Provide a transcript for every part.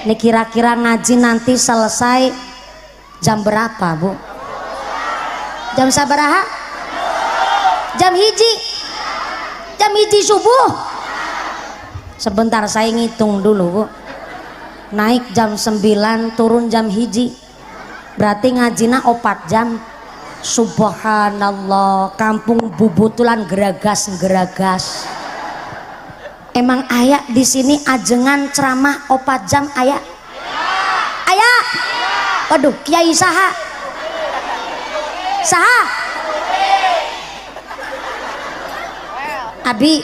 Nih kira-kira ngaji nanti selesai jam berapa Bu? Jam sabaraha? Jam hiji? Jam hiji subuh? Sebentar saya ngitung dulu Bu. Naik jam 9 turun jam hiji, berarti ngajina 4 jam. Subhanallah, kampung bubutulan geragas. Emang ayak di sini ajengan ceramah 4 jam ayak? Ayak? Waduh, Kiai saha? Saha? Abi,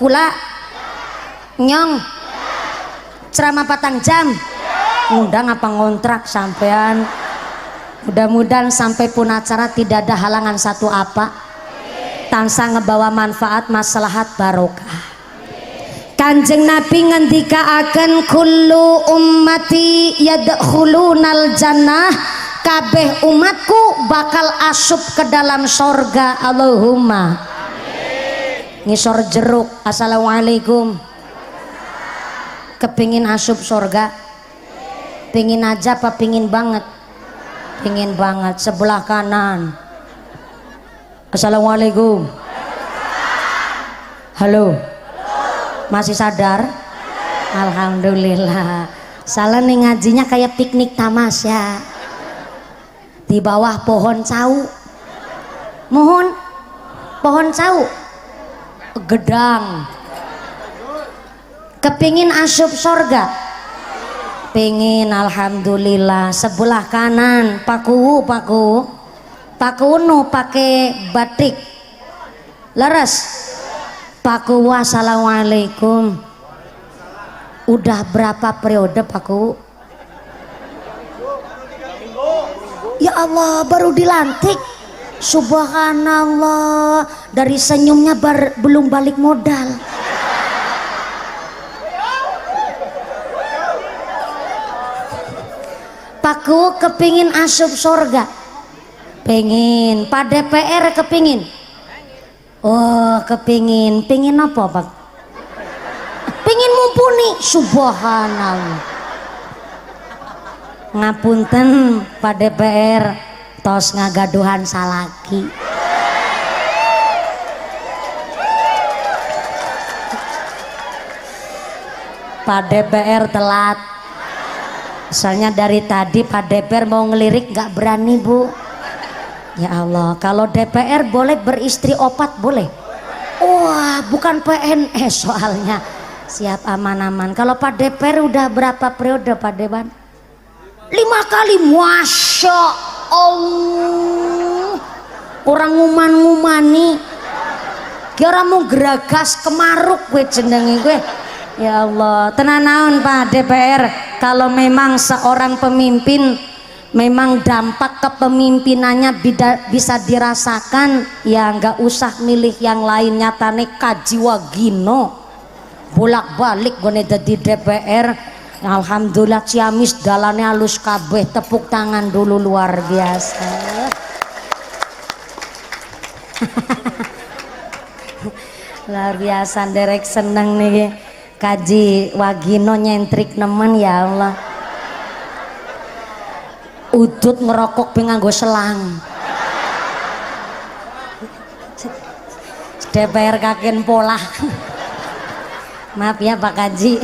kula, nyong, ceramah 4 jam. Undang apa ngontrak sampean? Mudah-mudahan sampai pun acara tidak ada halangan satu apa, tansah ngebawa manfaat maslahat barokah. Kanjeng Nabi ngendikaaken kullu ummati yadkhulunal jannah, kabeh umatku bakal asup ke dalam sorga. Allahumma amin. Ngisor jeruk. Assalamualaikum. Kepingin asup sorga? Pingin aja apa pingin banget? Pingin banget. Sebelah kanan. Assalamualaikum. Halo. Masih sadar? Alhamdulillah. Salah nih ngajinya kayak piknik tamasya di bawah pohon cau. Mohon pohon cau gedang. Kepingin asup sorga? Pengen. Alhamdulillah. Sebelah kanan paku nu pakai batik leres paku. Wassalamualaikum. Udah berapa periode paku? Ya Allah, baru dilantik. Subhanallah, dari senyumnya belum balik modal. Paku kepingin asup sorga? Pengen. Pak DPR kepingin? Oh kepingin. Pingin apa Pak? Pingin mumpuni. Subhanallah. Ngapunten Pak DPR, tos ngagaduhan salaki. Pak DPR telat. Soalnya dari tadi Pak DPR mau ngelirik gak berani Bu. Ya Allah, kalau DPR boleh beristri 4 boleh? Wah, bukan PNS soalnya. Siap aman-aman. Kalau Pak DPR udah berapa periode Pak Dewan? 5 kali. Masya Allah. Orang nguman-ngumani. Kira mau geragas kemaruk gue jenengi gue. Ya Allah, tenan naon Pak DPR, kalau memang seorang pemimpin memang dampak kepemimpinannya bisa dirasakan, ya nggak usah milih yang lain. Nyatane kajiwa gino bolak-balik gue jadi DPR. Alhamdulillah Ciamis dalane halus kabeh. Tepuk tangan dulu, luar biasa. Luar biasa, derek seneng nih kaji wagino nyentrik nemen. Ya Allah, udut ngerokok nganggo selang. DPR kaken pola. Maaf ya Pak Kaji.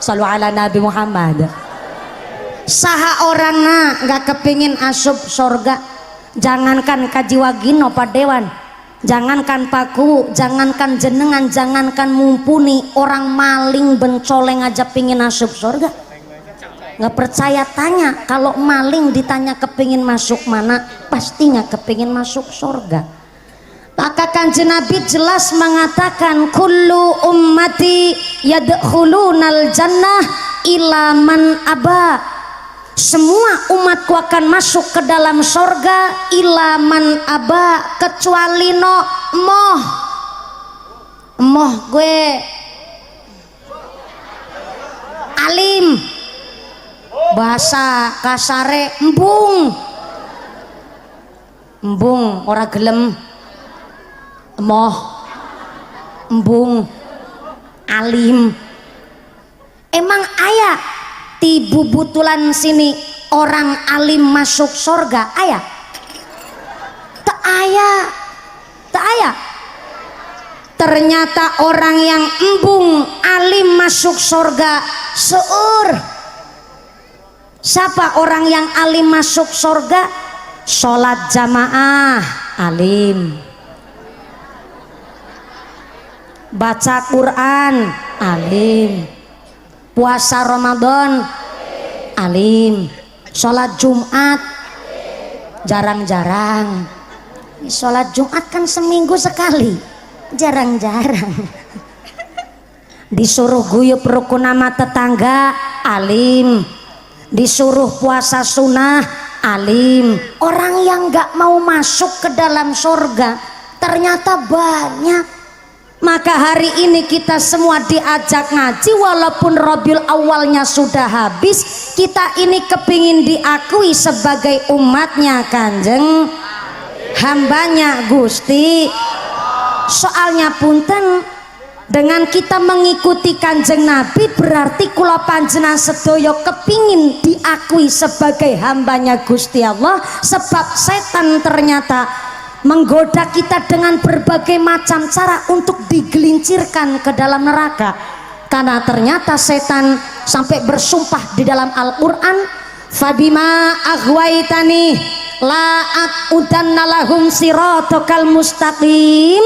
Shallu ala Nabi Muhammad. Saha orangna nggak kepingin asup sorga? Jangankan kaji wagino Pak Dewan, jangankan paku, jangankan jenengan, jangankan mumpuni, orang maling bencoleng aja pingin asup surga. Nggak percaya tanya, kalau maling ditanya kepingin masuk mana, pastinya kepingin masuk surga. Maka Kanjeng Nabi jelas mengatakan kullu ummati yadkhulunal jannah illa man aba. Semua umatku akan masuk ke dalam sorga illa man aba, kecuali no moh gue alim, bahasa kasare embung ora gelem, moh embung alim. Emang ti bubutulan sini orang alim masuk surga aya tak aya tak aya. Ternyata orang yang embung alim masuk surga seueur. Siapa orang yang alim masuk surga? Sholat jamaah alim, baca Quran alim, puasa Ramadan alim, sholat Jumat jarang-jarang. Sholat Jumat kan seminggu sekali, jarang-jarang. Disuruh guyup rukun sama tetangga alim, disuruh puasa sunnah alim. Orang yang gak mau masuk ke dalam surga ternyata banyak. Maka hari ini kita semua diajak ngaji, walaupun Rabiul Awalnya sudah habis, kita ini kepingin diakui sebagai umatnya Kanjeng, hambanya Gusti. Soalnya punten, dengan kita mengikuti Kanjeng Nabi berarti kula panjenengan sedaya kepingin diakui sebagai hambanya Gusti Allah. Sebab setan ternyata menggoda kita dengan berbagai macam cara untuk digelincirkan ke dalam neraka. Karena ternyata setan sampai bersumpah di dalam Al-Quran, fabima aghwaitani la aqudanna lahum siratal mustaqim.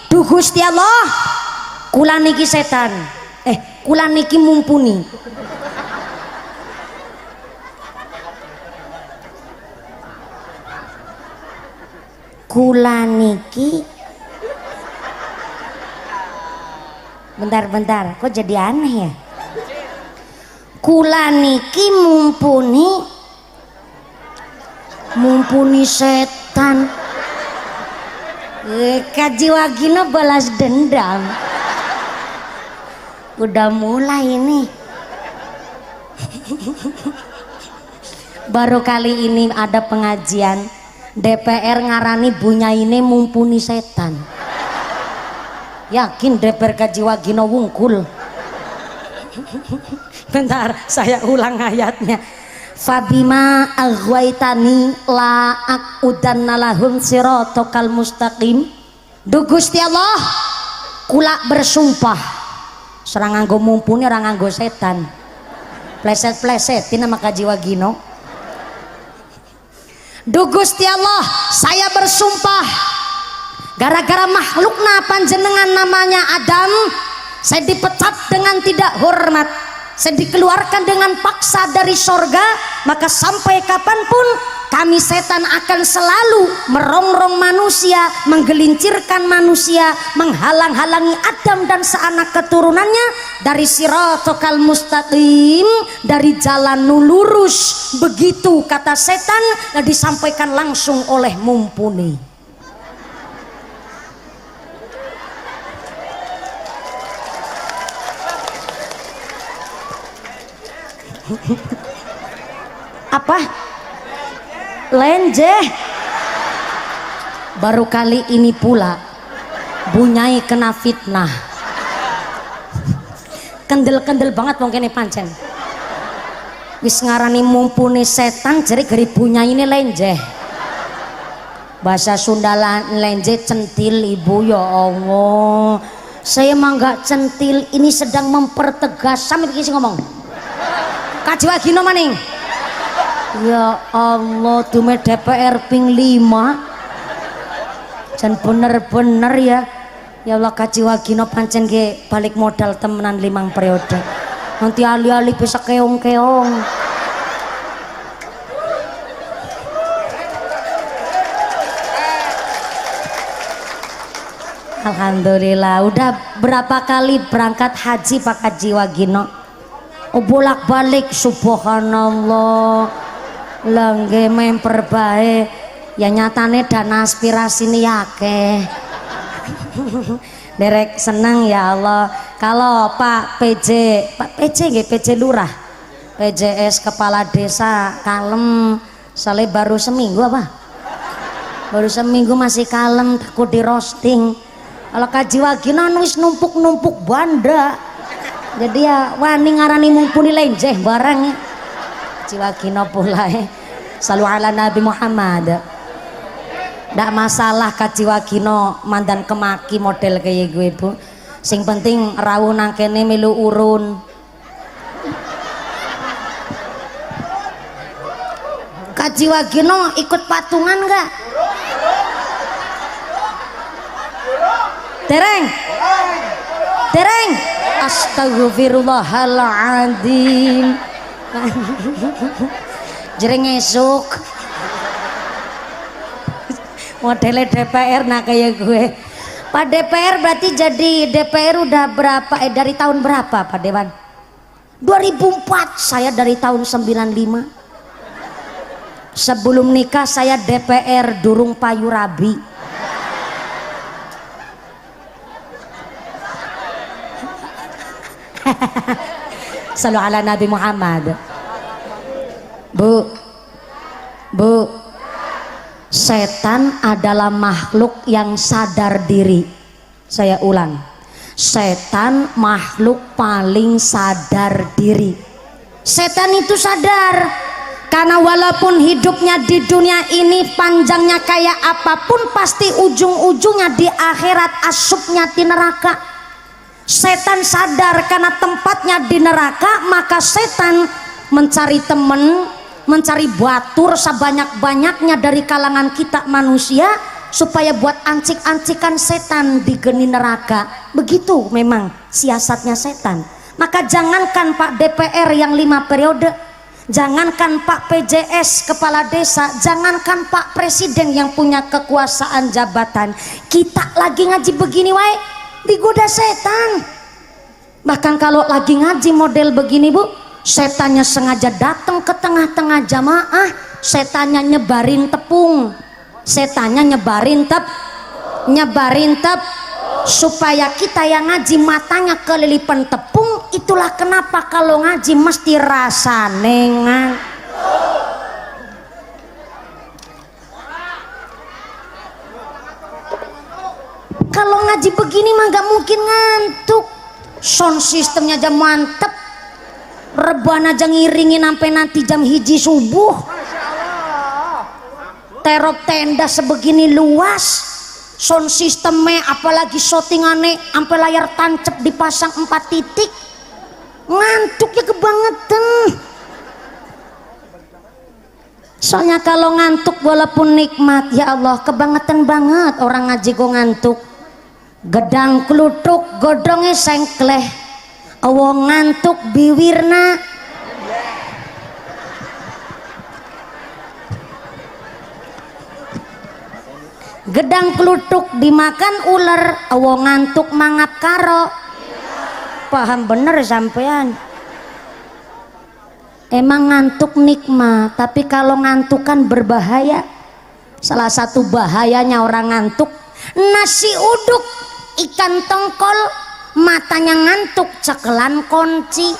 Duh Gusti Allah, kula niki setan, kula niki mumpuni. Kula niki, bentar, kok jadi aneh ya? Kula niki mumpuni setan. Kaji Wagino balas dendam. Udah mulai ini. Baru kali ini ada pengajian DPR ngarani bunyaine mumpuni setan. Yakin DPR Kaji Wagino wungkul. Bentar, saya ulang ayatnya. Fabima aghwaitani la aqudanna lahum siratal mustaqim. Duh Gusti Allah, kula bersumpah serang nganggo mumpuni orang nganggo setan. Pleset-plesetin nama Kaji Wagino. Duh Gusti Allah, saya bersumpah gara-gara makhlukna panjenengan namanya Adam, saya dipecat dengan tidak hormat, saya dikeluarkan dengan paksa dari sorga. Maka sampai kapanpun kami setan akan selalu merongrong manusia, menggelincirkan manusia, menghalang-halangi Adam dan seanak keturunannya dari siratal mustaqim, dari jalan lurus. Begitu kata setan yang disampaikan langsung oleh mumpuni. Apa? Lenje. Baru kali ini pula bunyai kena fitnah. Kendel-kendel banget wong kene pancen. Wis ngarani mumpuni setan jadi geri bunyai ini lenje. Bahasa Sundalan lenje centil ibu, ya Allah. Saya mah gak centil, ini sedang mempertegas. Sampe iki sing ngomong. Kaji Wagino maning. Ya Allah, dume DPR ping 5. Jan bener-bener ya. Ya Allah, Kaji Wagino pancen ge balik modal temenan 5 periode. Nanti ali-ali bisa keong-keong. Alhamdulillah, udah berapa kali berangkat haji Pak Kaji Wagino? Oh, bolak-balik, subhanallah. Lengge memper bae ya, nyatane dana aspirasi ini akeh. Derek seneng ya Allah. Kalau Pak PJ nggih, PJ Lurah, PJS Kepala Desa kalem, soalnya baru seminggu apa? Baru seminggu masih kalem, takut di roasting. Kalau Kaji Wagino wis numpuk-numpuk banda. jadi ya wani ngarani mumpuni lenjeh barang ciwakino pula selalu ala Nabi Muhammad ndak masalah kaciwakino mandan kemaki model kayak gue bu sing penting rawuh nang kene melu urun kaciwakino ikut patungan enggak tereng tereng astagfirullahaladzim jereng esok modelnya DPR nah kayak gue Pak DPR berarti jadi DPR udah berapa dari tahun berapa Pak Dewan 2004 saya dari tahun 95 sebelum nikah saya DPR durung payu rabi selalu ala Nabi Muhammad Bu setan adalah makhluk yang sadar diri. Saya ulang, setan makhluk paling sadar diri. Setan itu sadar karena walaupun hidupnya di dunia ini panjangnya kayak apapun pasti ujung-ujungnya di akhirat asupnya di neraka. Setan sadar karena tempatnya di neraka, maka setan mencari teman, mencari batur sebanyak-banyaknya dari kalangan kita manusia supaya buat ancik-ancikan setan di geni neraka. Begitu memang siasatnya setan. Maka jangankan Pak DPR yang 5 periode, jangankan Pak PJS kepala desa, jangankan Pak Presiden yang punya kekuasaan jabatan, kita lagi ngaji begini wae digoda setan. Bahkan kalau lagi ngaji model begini Bu, setannya sengaja datang ke tengah-tengah jamaah, setannya nyebarin tepung, setannya nyebarin tep supaya kita yang ngaji matanya kelilipan tepung. Itulah kenapa kalau ngaji mesti rasa nengang. Kalau ngaji begini mah gak mungkin ngantuk. Sound sistemnya aja mantep, reban aja ngiringin sampai nanti jam 1 subuh. Terop tenda sebegini luas, sound sistemnya apalagi shootingannya sampai layar tancap dipasang 4 titik, ngantuknya kebangetan. Soalnya kalau ngantuk walaupun nikmat, ya Allah kebangetan banget orang ngaji kok ngantuk. Gedang klutuk godongnya sengkleh, awong ngantuk biwirna. Gedang klutuk dimakan ular, awong ngantuk mangap karo. Paham bener sampean? Emang ngantuk nikmat, tapi kalau ngantuk kan berbahaya. Salah satu bahayanya orang ngantuk, nasi uduk ikan tongkol, matanya ngantuk cekelan kunci.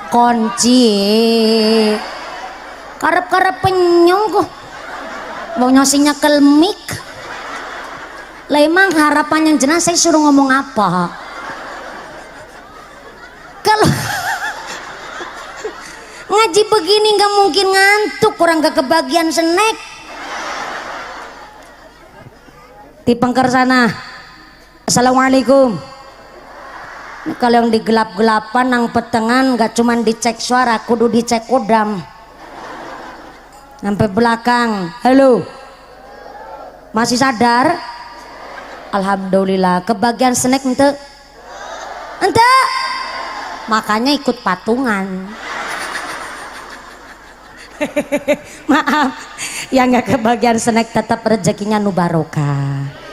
Kunci karep-karep penyong kok mau nyosinya kelmik. Lah emang harapannya jelas saya suruh ngomong apa? Kalau ngaji begini nggak mungkin ngantuk, kurang gak kebagian snack. Di pengker sana. Assalamualaikum. Ini kalau yang digelap-gelapan nang petengan nggak cuman dicek suara, kudu dicek kodam. Sampai belakang. Halo. Masih sadar? Alhamdulillah. Kebagian snack ente? Ente? Makanya ikut patungan. Maaf yang nggak kebagian snack tetap rezekinya nu barokah.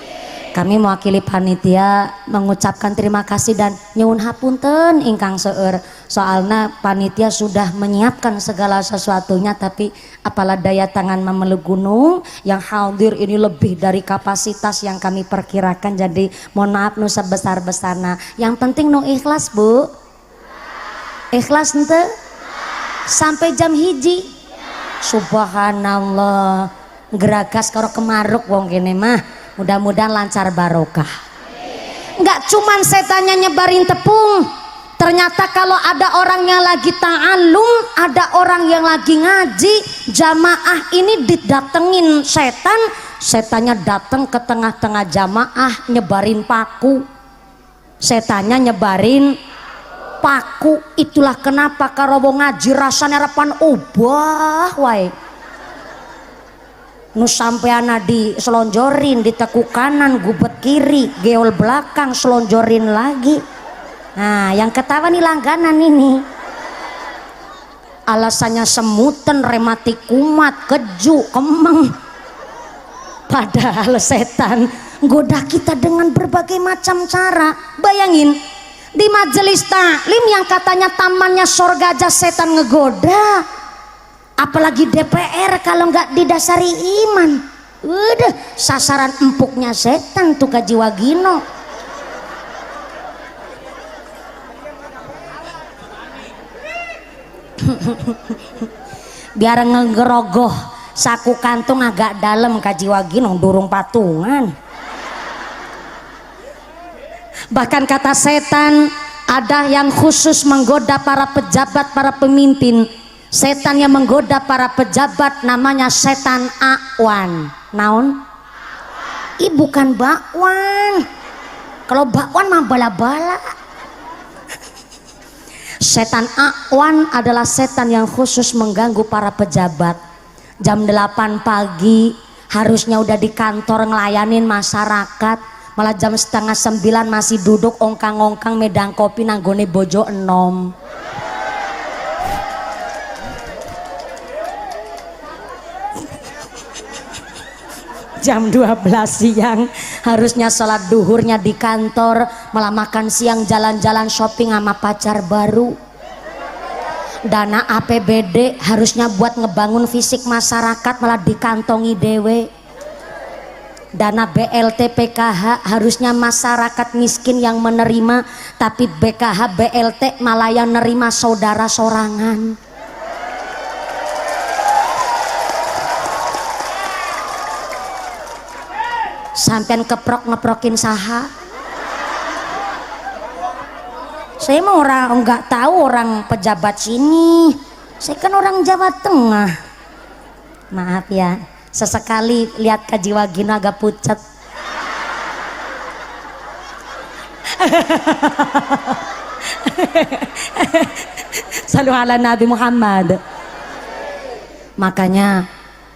Kami mewakili panitia mengucapkan terima kasih dan nyuwun hapunten ingkang seueur, soalnya panitia sudah menyiapkan segala sesuatunya, tapi apalah daya tangan memeluk gunung, yang hadir ini lebih dari kapasitas yang kami perkirakan. Jadi mohon maaf nu sebesar-besarna. Yang penting nu ikhlas Bu. Ikhlas ente sampai jam 1. Subhanallah, geragas karo kemaruk wong kene mah. Mudah-mudahan lancar barokah. Enggak cuman setannya nyebarin tepung, ternyata kalau ada orang yang lagi ta'alum, ada orang yang lagi ngaji, jamaah ini didatengin setan, setannya datang ke tengah-tengah jamaah nyebarin paku. Setannya nyebarin paku. Itulah kenapa karo wong ngaji rasanya repan ubah wae. Nu sampeana di selonjorin, ditekuk kanan, gubet kiri, geol belakang, selonjorin lagi. Nah, yang ketawa nih langganan ini. Alasannya semuten, rematik kumat, keju, kemeng. Padahal setan goda kita dengan berbagai macam cara. Bayangin, di majelis taklim yang katanya tamannya sorga aja setan ngegoda. Apalagi DPR kalau nggak didasari iman. Udah sasaran empuknya setan tuh Kaji Wagino. Biar ngegerogoh saku kantung agak dalam Kaji Wagino durung patungan. Bahkan kata setan ada yang khusus menggoda para pejabat, para pemimpin. Setan yang menggoda para pejabat namanya setan Akwan. Naon? Ih bukan bakwan. Kalau bakwan mah bala-bala. Setan Akwan adalah setan yang khusus mengganggu para pejabat. Jam 8 pagi harusnya udah di kantor ngelayanin masyarakat, malah jam setengah 9 masih duduk ongkang-ongkang medang kopi nanggone bojo enom. Jam 12 siang harusnya sholat duhurnya di kantor, malah makan siang jalan-jalan shopping sama pacar baru. Dana APBD harusnya buat ngebangun fisik masyarakat malah dikantongi dewe. Dana BLT PKH harusnya masyarakat miskin yang menerima, tapi BKH BLT malah yang nerima saudara sorangan. Sampean ngeprokin saha. Saya mah orang nggak tahu orang pejabat sini. Saya kan orang Jawa Tengah. Maaf ya, sesekali lihat Kaji Wagino agak pucat. Salu ala Nabi Muhammad. Makanya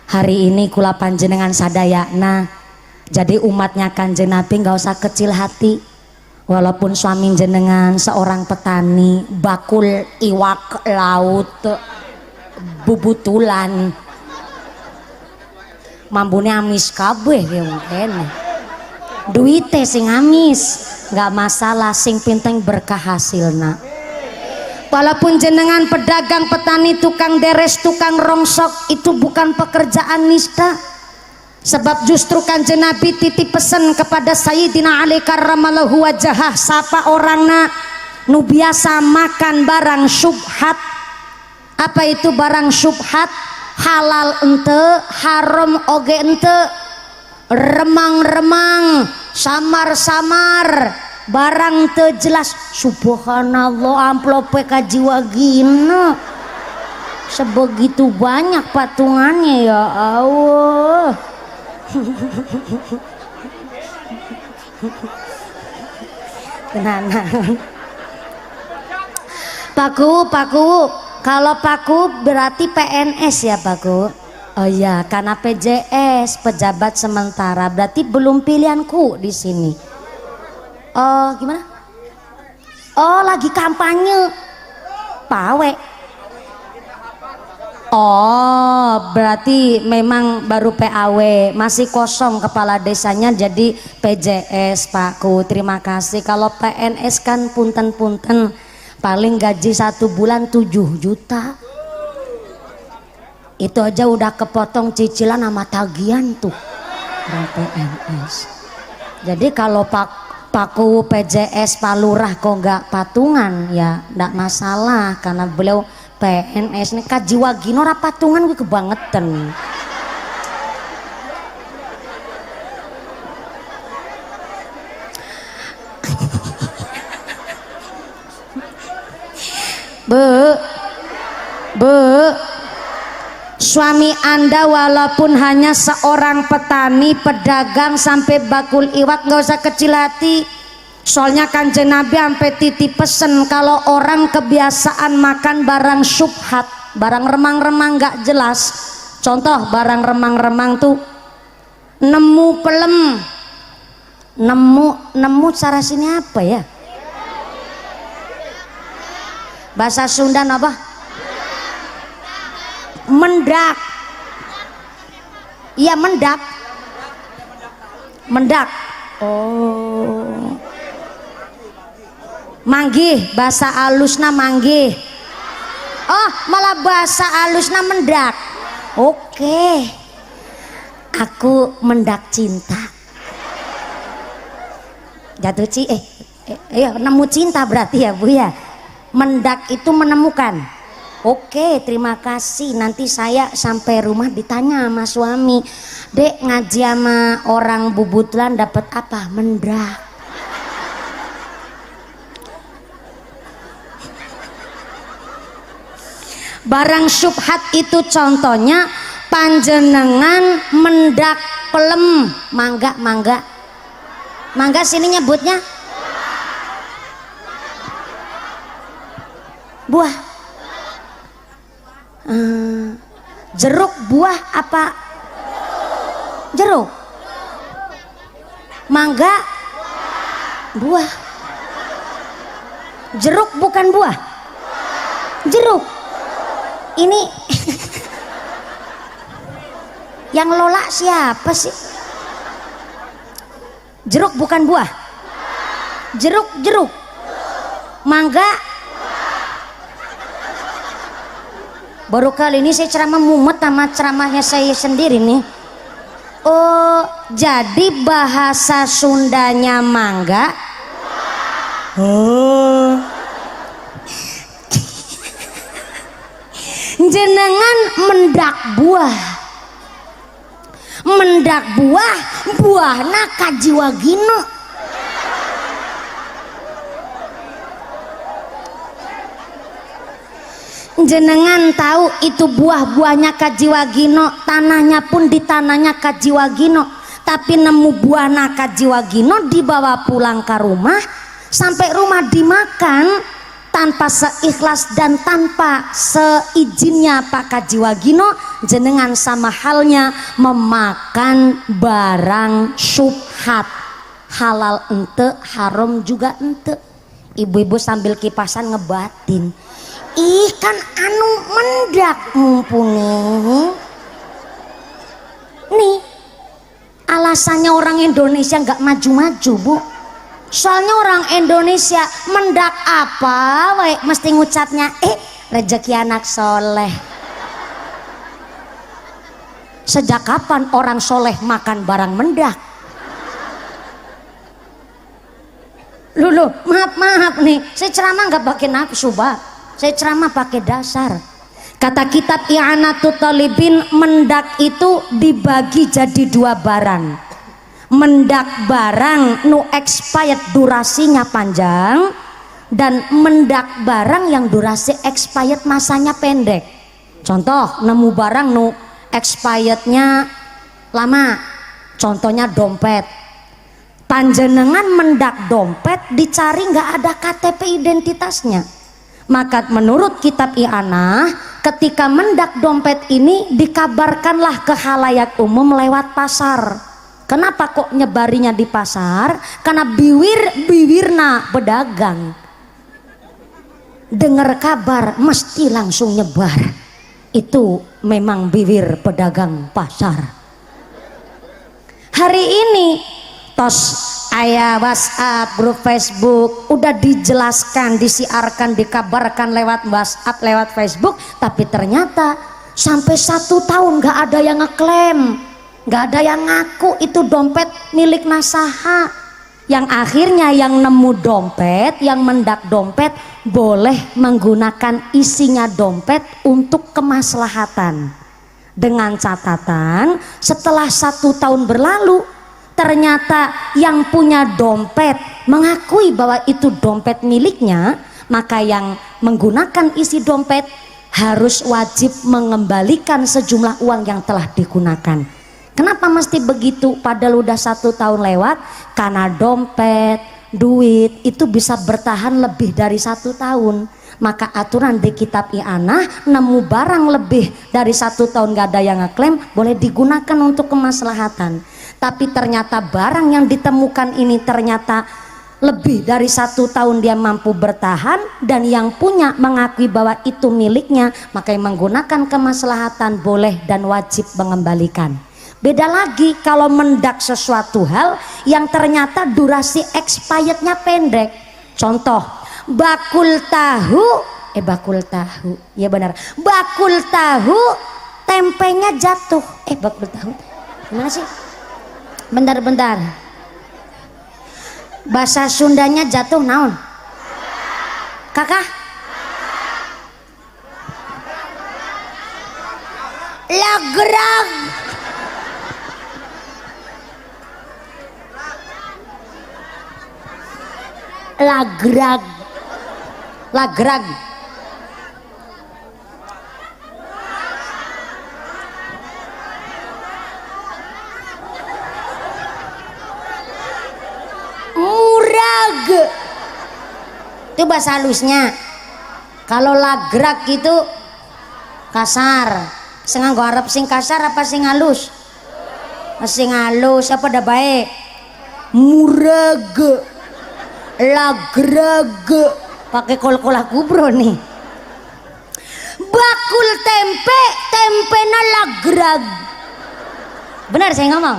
hari ini kula panjenengan sadayana. Jadi umatnya Kanjeng Nabi nggak usah kecil hati. Walaupun suami jenengan seorang petani, bakul iwak laut, bubutulan, mambune amis kabeh ya mungkin. Duite sing amis, nggak masalah, sing penting berkah hasilna. Walaupun jenengan pedagang, petani, tukang deres, tukang rongsok, itu bukan pekerjaan nista. Sebab justru Kanjeng Nabi titip pesan kepada Sayyidina Ali karramallahu wajhah, sapa orangna nu biasa makan barang syubhat. Apa itu barang syubhat? Halal ente, haram oge ente, remang-remang, samar-samar, barang teu jelas. Subhanallah, amplope Kaji Wagino sebegitu banyak patungannya ya Allah. Tenanan. Paku, kalau paku berarti PNS ya Paku. Oh iya, karena PJS pejabat sementara, berarti belum pilihanku di sini. Oh gimana? Oh lagi kampanye, pawe. Oh berarti memang baru PAW, masih kosong kepala desanya, jadi PJS Pakku. Terima kasih. Kalau PNS kan punten-punten, paling gaji 1 bulan 7 juta. Itu aja udah kepotong cicilan sama tagihan tuh orang PNS. Jadi kalau Pakku PJS Pak Lurah kok nggak patungan ya nggak masalah, karena beliau PNS nih kaji wagino rapatungan gue kebangetan. Suami Anda walaupun hanya seorang petani pedagang sampai bakul iwak nggak usah kecil hati. Soalnya Kanjeng Nabi sampai titip pesen kalau orang kebiasaan makan barang syubhat, barang remang-remang nggak jelas. Contoh barang remang-remang tuh nemu pelem, nemu cara sini apa ya? Bahasa Sunda apa? Mendak. Iya mendak. Mendak. Oh. Manggih, bahasa alusna manggih. Oh, malah bahasa alusna mendak. Oke. Aku mendak cinta. Jatuh nemu cinta berarti ya Bu ya. Mendak itu menemukan. Oke, terima kasih. Nanti saya sampai rumah ditanya sama suami, Dek ngaji sama orang bubutlan dapat apa? Mendak. Barang syubhat itu contohnya panjenengan mendak pelem, mangga sini nyebutnya buah. Jeruk buah apa? Jeruk. Mangga buah. Jeruk bukan buah. Jeruk. Ini yang lola siapa sih? Jeruk bukan buah. Jeruk. Mangga. Baru kali ini saya ceramah mumet sama ceramahnya saya sendiri nih. Oh, jadi bahasa Sundanya mangga. Oh. Jenengan mendak buah. Mendak buahna kaji wagino. Jenengan tahu itu buah-buahnya kaji wagino, tanahnya pun di tanahnya kaji wagino, tapi nemu buahna kaji wagino dibawa pulang ke rumah, sampai rumah dimakan tanpa seikhlas dan tanpa seizinnya Pak Kaji Wagino. Jenengan sama halnya memakan barang syubhat, halal ente, haram juga ente. Ibu-ibu sambil kipasan ngebatin, ih kan anu mendak mumpuni. Nih alasannya orang Indonesia nggak maju-maju Bu. Soalnya orang Indonesia mendak apa mesti ngucapnya rezeki anak soleh. Sejak kapan orang soleh makan barang mendak? Lulu, maaf nih, saya ceramah nggak pakai nafsu, Pak. Saya ceramah pakai dasar. Kata kitab I'anatul Talibin, mendak itu dibagi jadi dua barang. Mendak barang nu expired durasinya panjang, dan mendak barang yang durasi expired masanya pendek. Contoh, nemu barang nu expirednya lama, contohnya dompet. Panjenengan mendak dompet, dicari nggak ada KTP identitasnya, maka menurut kitab I'anah, ketika mendak dompet ini dikabarkanlah ke khalayak umum lewat pasar. Kenapa kok nyebarinya di pasar? Karena bibirna pedagang dengar kabar mesti langsung nyebar. Itu memang bibir pedagang pasar. Hari ini tos aya WhatsApp, grup Facebook, udah dijelaskan, disiarkan, dikabarkan lewat WhatsApp, lewat Facebook, tapi ternyata sampai 1 tahun nggak ada yang ngeklaim, nggak ada yang ngaku itu dompet milik nasaha. Yang akhirnya yang nemu dompet, yang mendak dompet boleh menggunakan isinya dompet untuk kemaslahatan. Dengan catatan setelah 1 tahun berlalu ternyata yang punya dompet mengakui bahwa itu dompet miliknya, maka yang menggunakan isi dompet harus wajib mengembalikan sejumlah uang yang telah digunakan. Kenapa mesti begitu padahal udah 1 tahun lewat? Karena dompet, duit itu bisa bertahan lebih dari 1 tahun. Maka aturan di kitab i'anah, nemu barang lebih dari 1 tahun gak ada yang ngeklaim, boleh digunakan untuk kemaslahatan. Tapi ternyata barang yang ditemukan ini ternyata lebih dari 1 tahun dia mampu bertahan, dan yang punya mengakui bahwa itu miliknya, maka yang menggunakan kemaslahatan boleh dan wajib mengembalikan. Beda lagi kalau mendak sesuatu hal yang ternyata durasi expirednya pendek. Contoh, bakul tahu, ya benar, bakul tahu tempenya jatuh. Bakul tahu gimana sih? Bentar, bahasa Sundanya jatuh naon? Kakak? Lagrag. Lagrag. Murag itu bahasa halusnya. Kalau lagrag itu kasar. Senganggo Arab sing kasar apa sing halus? Sing halus apa dah baik? Murag, lagrag, pakai kol-kolah kubro nih. Bakul tempe, tempena lagrag. Benar saya ngomong?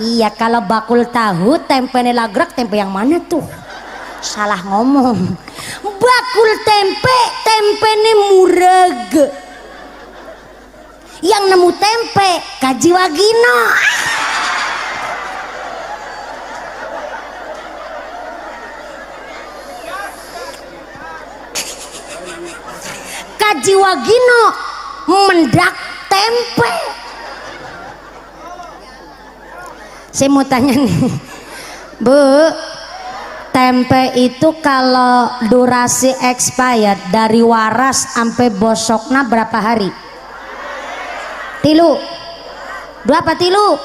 Iya, kalau bakul tahu tempenya lagrag, tempe yang mana tuh? Salah ngomong. Bakul tempe, tempenya murag. Yang nemu tempe Kaji Wagino. Kaji Wagino mendak tempe. Saya mau tanya nih, Bu, tempe itu kalau durasi expired dari waras sampai bosokna berapa hari? Tilu. Berapa tilu?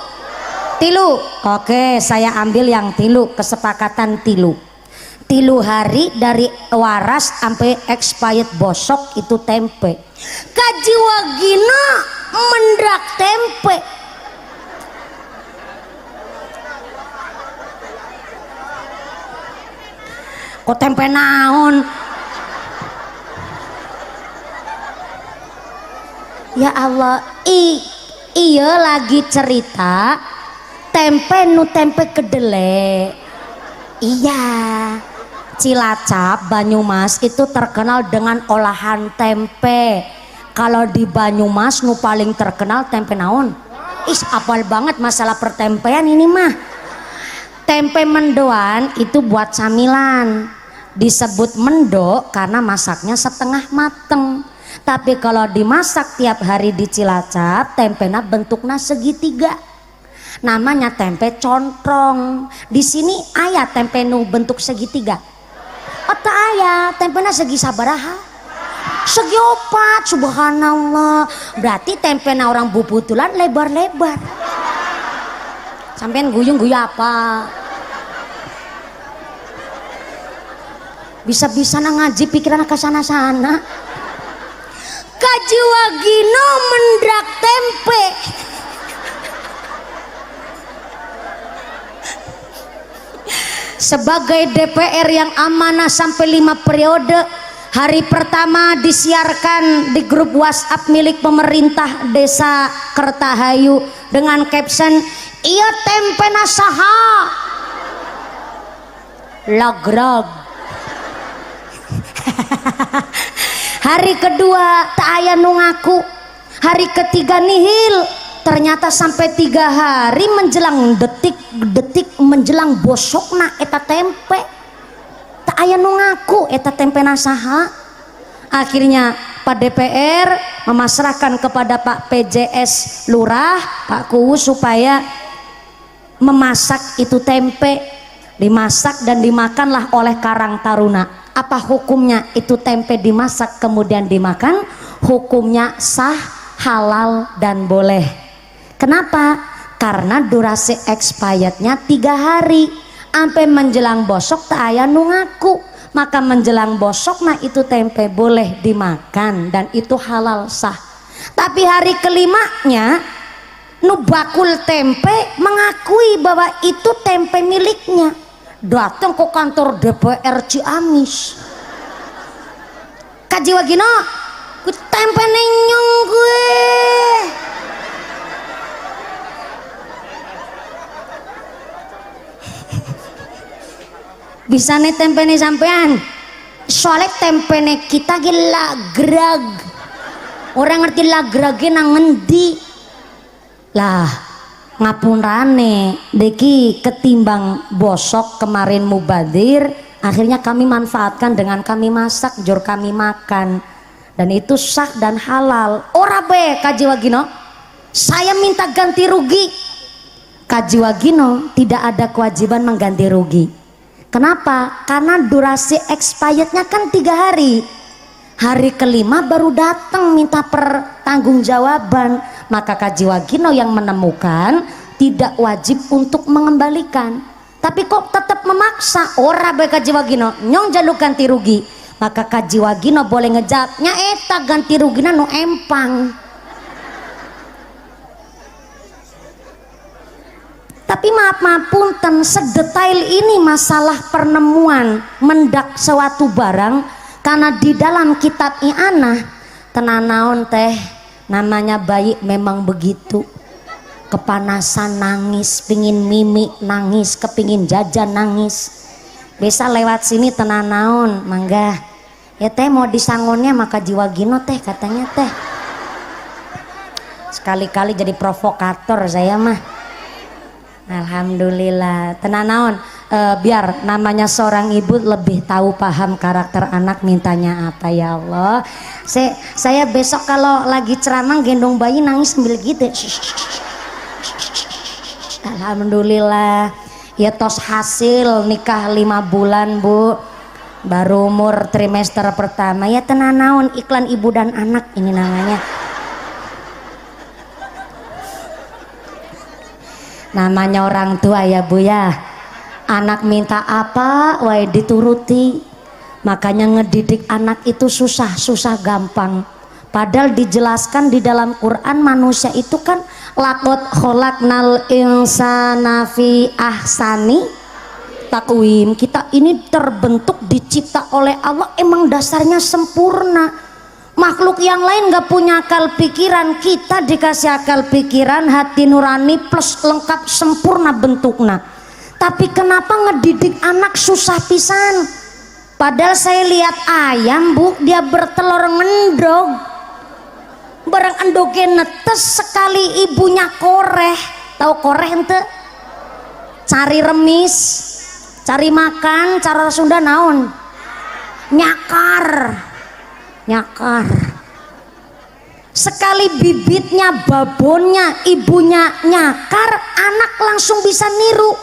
Tilu. Oke, saya ambil yang tilu, kesepakatan tilu. Tilu hari dari waras sampai expired bosok itu tempe. Kaji Wagina mendak tempe. Kok tempe naon? Ya Allah, iya lagi cerita tempe nu tempe kedelai. Iya, Cilacap, Banyumas itu terkenal dengan olahan tempe. Kalau di Banyumas nu paling terkenal tempe naon? Apal banget masalah pertempean ini mah. Tempe mendoan itu buat camilan. Disebut mendo karena masaknya setengah mateng. Tapi kalau dimasak tiap hari di Cilacap, tempena bentuknya segitiga. Namanya tempe controng. Di sini aya tempe nu bentuk segitiga. Otak aya, tempena segi sabaraha? Segi 4, subhanallah. Berarti tempena orang bubutulan lebar-lebar. Sampean guyung-guyu apa? Bisa-bisa ngaji pikiran ke sana-sana. Kaji Wagino mendak tempe. Sebagai DPR yang amanah sampai 5 periode, hari pertama disiarkan di grup WhatsApp milik pemerintah Desa Kertahayu dengan caption, "Iya tempe nasaha lagrag." Hari kedua tak aya nu ngaku, hari ketiga nihil, ternyata sampai 3 hari menjelang detik menjelang bosokna eta tempe tak aya nu ngaku eta tempe nasaha. Akhirnya Pak DPR memasrahkan kepada Pak PJS Lurah, Pak Kuwu supaya memasak itu tempe, dimasak dan dimakanlah oleh Karang Taruna. Apa hukumnya itu tempe dimasak kemudian dimakan? Hukumnya sah, halal dan boleh. Kenapa? Karena durasi expirednya 3 hari sampai menjelang bosok tak aya nu ngaku. Maka menjelang bosok nah itu tempe boleh dimakan dan itu halal sah. Tapi hari kelimanya nu bakul tempe mengakui bahwa itu tempe miliknya, datang ke kantor DPR Ciamis. Kaji Wagino, ku tempe nenyong gue. Bisa nih tempe nih sampean, soalnya tempe nih kita gila grag, orang ngerti lagragnya nang ngendi lah ngapunrane deki ketimbang bosok kemarin mubadir, akhirnya kami manfaatkan dengan kami masak jur kami makan dan itu sah dan halal. Ora be Kaji Wagino, saya minta ganti rugi. Kaji Wagino tidak ada kewajiban mengganti rugi. Kenapa? Karena durasi expirednya kan 3 hari. Hari kelima baru datang minta pertanggungjawaban. Maka Kaji Wagino yang menemukan tidak wajib untuk mengembalikan. Tapi kok tetap memaksa? Ora bae Kaji Wagino, nyong jaluk ganti rugi. Maka Kaji Wagino boleh ngejawab, nyaeta ganti rugina nu empang. Tapi maaf punten, sedetail ini masalah penemuan mendak suatu barang, karena di dalam kitab i'anah tenanaon teh namanya bayi memang begitu, kepanasan nangis, pingin mimi nangis, kepingin jajan nangis. Bisa lewat sini tenanaon mangga ya teh mau disangonnya maka jiwa gino teh katanya teh. Sekali-kali jadi provokator saya mah. Alhamdulillah. Tenanaon biar namanya seorang ibu lebih tahu paham karakter anak, mintanya apa ya Allah. Saya besok kalau lagi ceramah gendong bayi nangis sambil gitu. Alhamdulillah. Ya tos hasil nikah 5 bulan Bu, baru umur trimester pertama. Ya tenanaon iklan ibu dan anak ini namanya. Namanya orang tua ya Bu ya, anak minta apa wae dituruti. Makanya ngedidik anak itu susah gampang, padahal dijelaskan di dalam Quran manusia itu kan laqad khalaqnal insana fi ahsani taqwim. Kita ini terbentuk dicipta oleh Allah emang dasarnya sempurna. Makhluk yang lain gak punya akal pikiran, kita dikasih akal pikiran, hati nurani plus lengkap sempurna bentuknya. Tapi kenapa ngedidik anak susah pisan? Padahal saya lihat ayam Bu, dia bertelur ngendog, barang endogen netes sekali ibunya koreh. Tahu koreh ente? Cari remis, cari makan, cara Sunda naon? Nyakar. Sekali bibitnya, babonnya, ibunya nyakar, anak langsung bisa niru.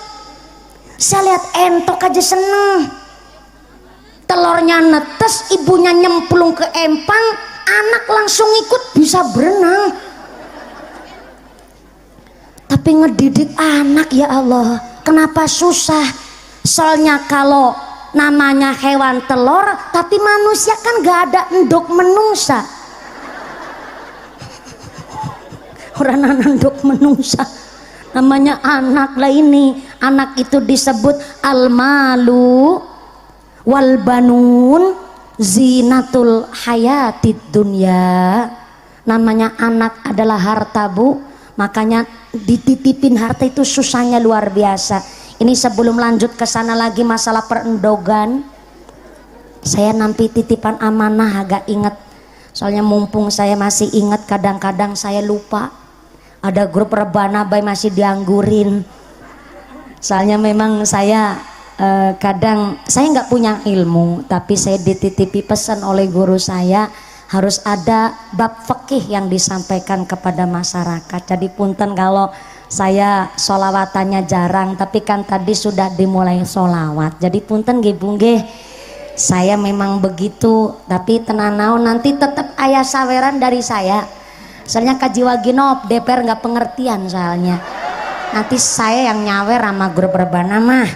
Saya lihat entok aja seneng, telurnya netes, ibunya nyemplung ke empang, anak langsung ikut bisa berenang. Tapi ngedidik anak ya Allah kenapa susah? Soalnya kalau namanya hewan telur, tapi manusia kan gak ada endok menungsa. Orang endok menungsa, namanya anak lah ini. Anak itu disebut al-malu wal banun zinatul hayatid dunya. Namanya anak adalah harta Bu, makanya dititipin harta itu susahnya luar biasa. Ini sebelum lanjut ke sana lagi masalah perendogan, saya nampi titipan amanah agak inget. Soalnya mumpung saya masih ingat, kadang-kadang saya lupa. ada grup rebana bay masih dianggurin. Soalnya memang saya kadang saya nggak punya ilmu, tapi saya dititipi pesan oleh guru saya harus ada bab fikih yang disampaikan kepada masyarakat. Jadi punten kalau saya sholawatannya jarang, tapi kan tadi sudah dimulai sholawat. Jadi punten nggih Bu nggih, saya memang begitu, tapi tenanau nanti tetap ayah saweran dari saya. Soalnya kajiwa ginop DPR nggak pengertian soalnya. Nanti saya yang nyawer sama grup rebana mah.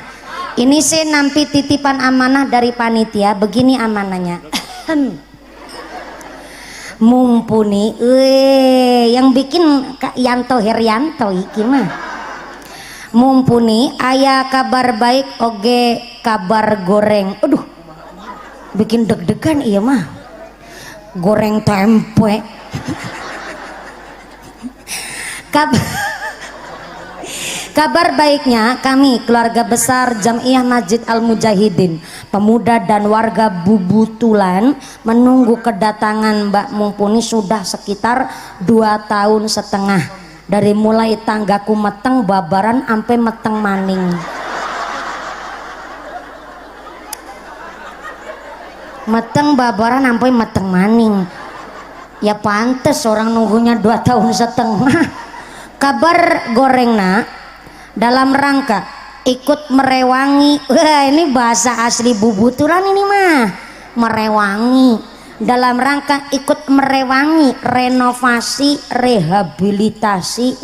Ini sih nampi titipan amanah dari panitia. Begini amanahnya. Mumpuni yang bikin Kak Yanto Herianto iki mah. Mumpuni aya kabar baik oge kabar goreng. Aduh, bikin deg-degan iya mah. Goreng tempe. Kabar baiknya kami keluarga besar Jamiah Masjid Al Mujahidin, pemuda dan warga Bubutulan menunggu kedatangan Mbak Mumpuni sudah sekitar 2,5 tahun. Dari mulai tanggaku meteng babaran sampai meteng maning. Meteng babaran sampai meteng maning. Ya pantes orang nunggunya 2,5 tahun. Kabar gorengna dalam rangka ikut merewangi, wah ini bahasa asli Bubutulan ini mah, merewangi, dalam rangka ikut merewangi renovasi rehabilitasi,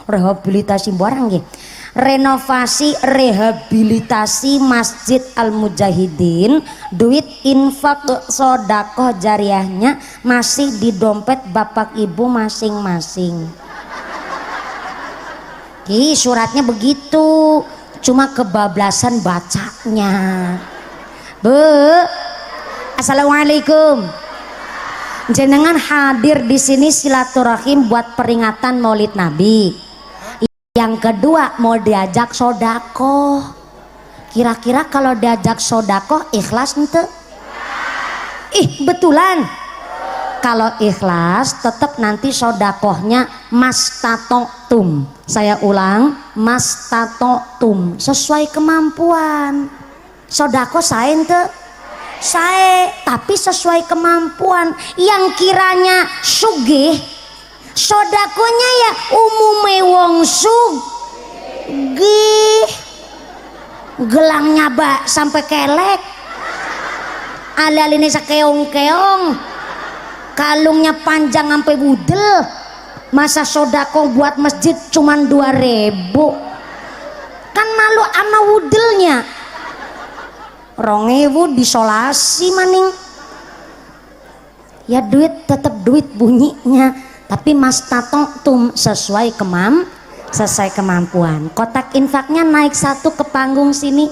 rehabilitasi barang ya, renovasi rehabilitasi Masjid Al Mujahidin. Duit infak sodakoh jariahnya masih di dompet bapak ibu masing-masing. Suratnya begitu, cuma kebablasan bacanya. Bu, assalamualaikum. Jenengan hadir di sini silaturahim buat peringatan Maulid Nabi. Yang kedua mau diajak sodako. Kira-kira kalau diajak sodako ikhlas ente? Betulan. Kalau ikhlas tetap nanti sodakohnya mastatotum. Saya ulang, mastatotum, sesuai kemampuan. Sodako saya ente? Saya, tapi sesuai kemampuan. Yang kiranya sugih, sodakonya ya umume wong sugih. Gelangnya bak sampai kelek. Ala-aline sakeong-keong. Kalungnya panjang sampai budel. Masa sodako buat masjid cuman 2.000, kan malu ama wudelnya. 2.000 disolasi maning. Ya duit tetap duit bunyinya, tapi mastatotum sesuai kemampuan. Kotak infaknya naik 1 ke panggung sini.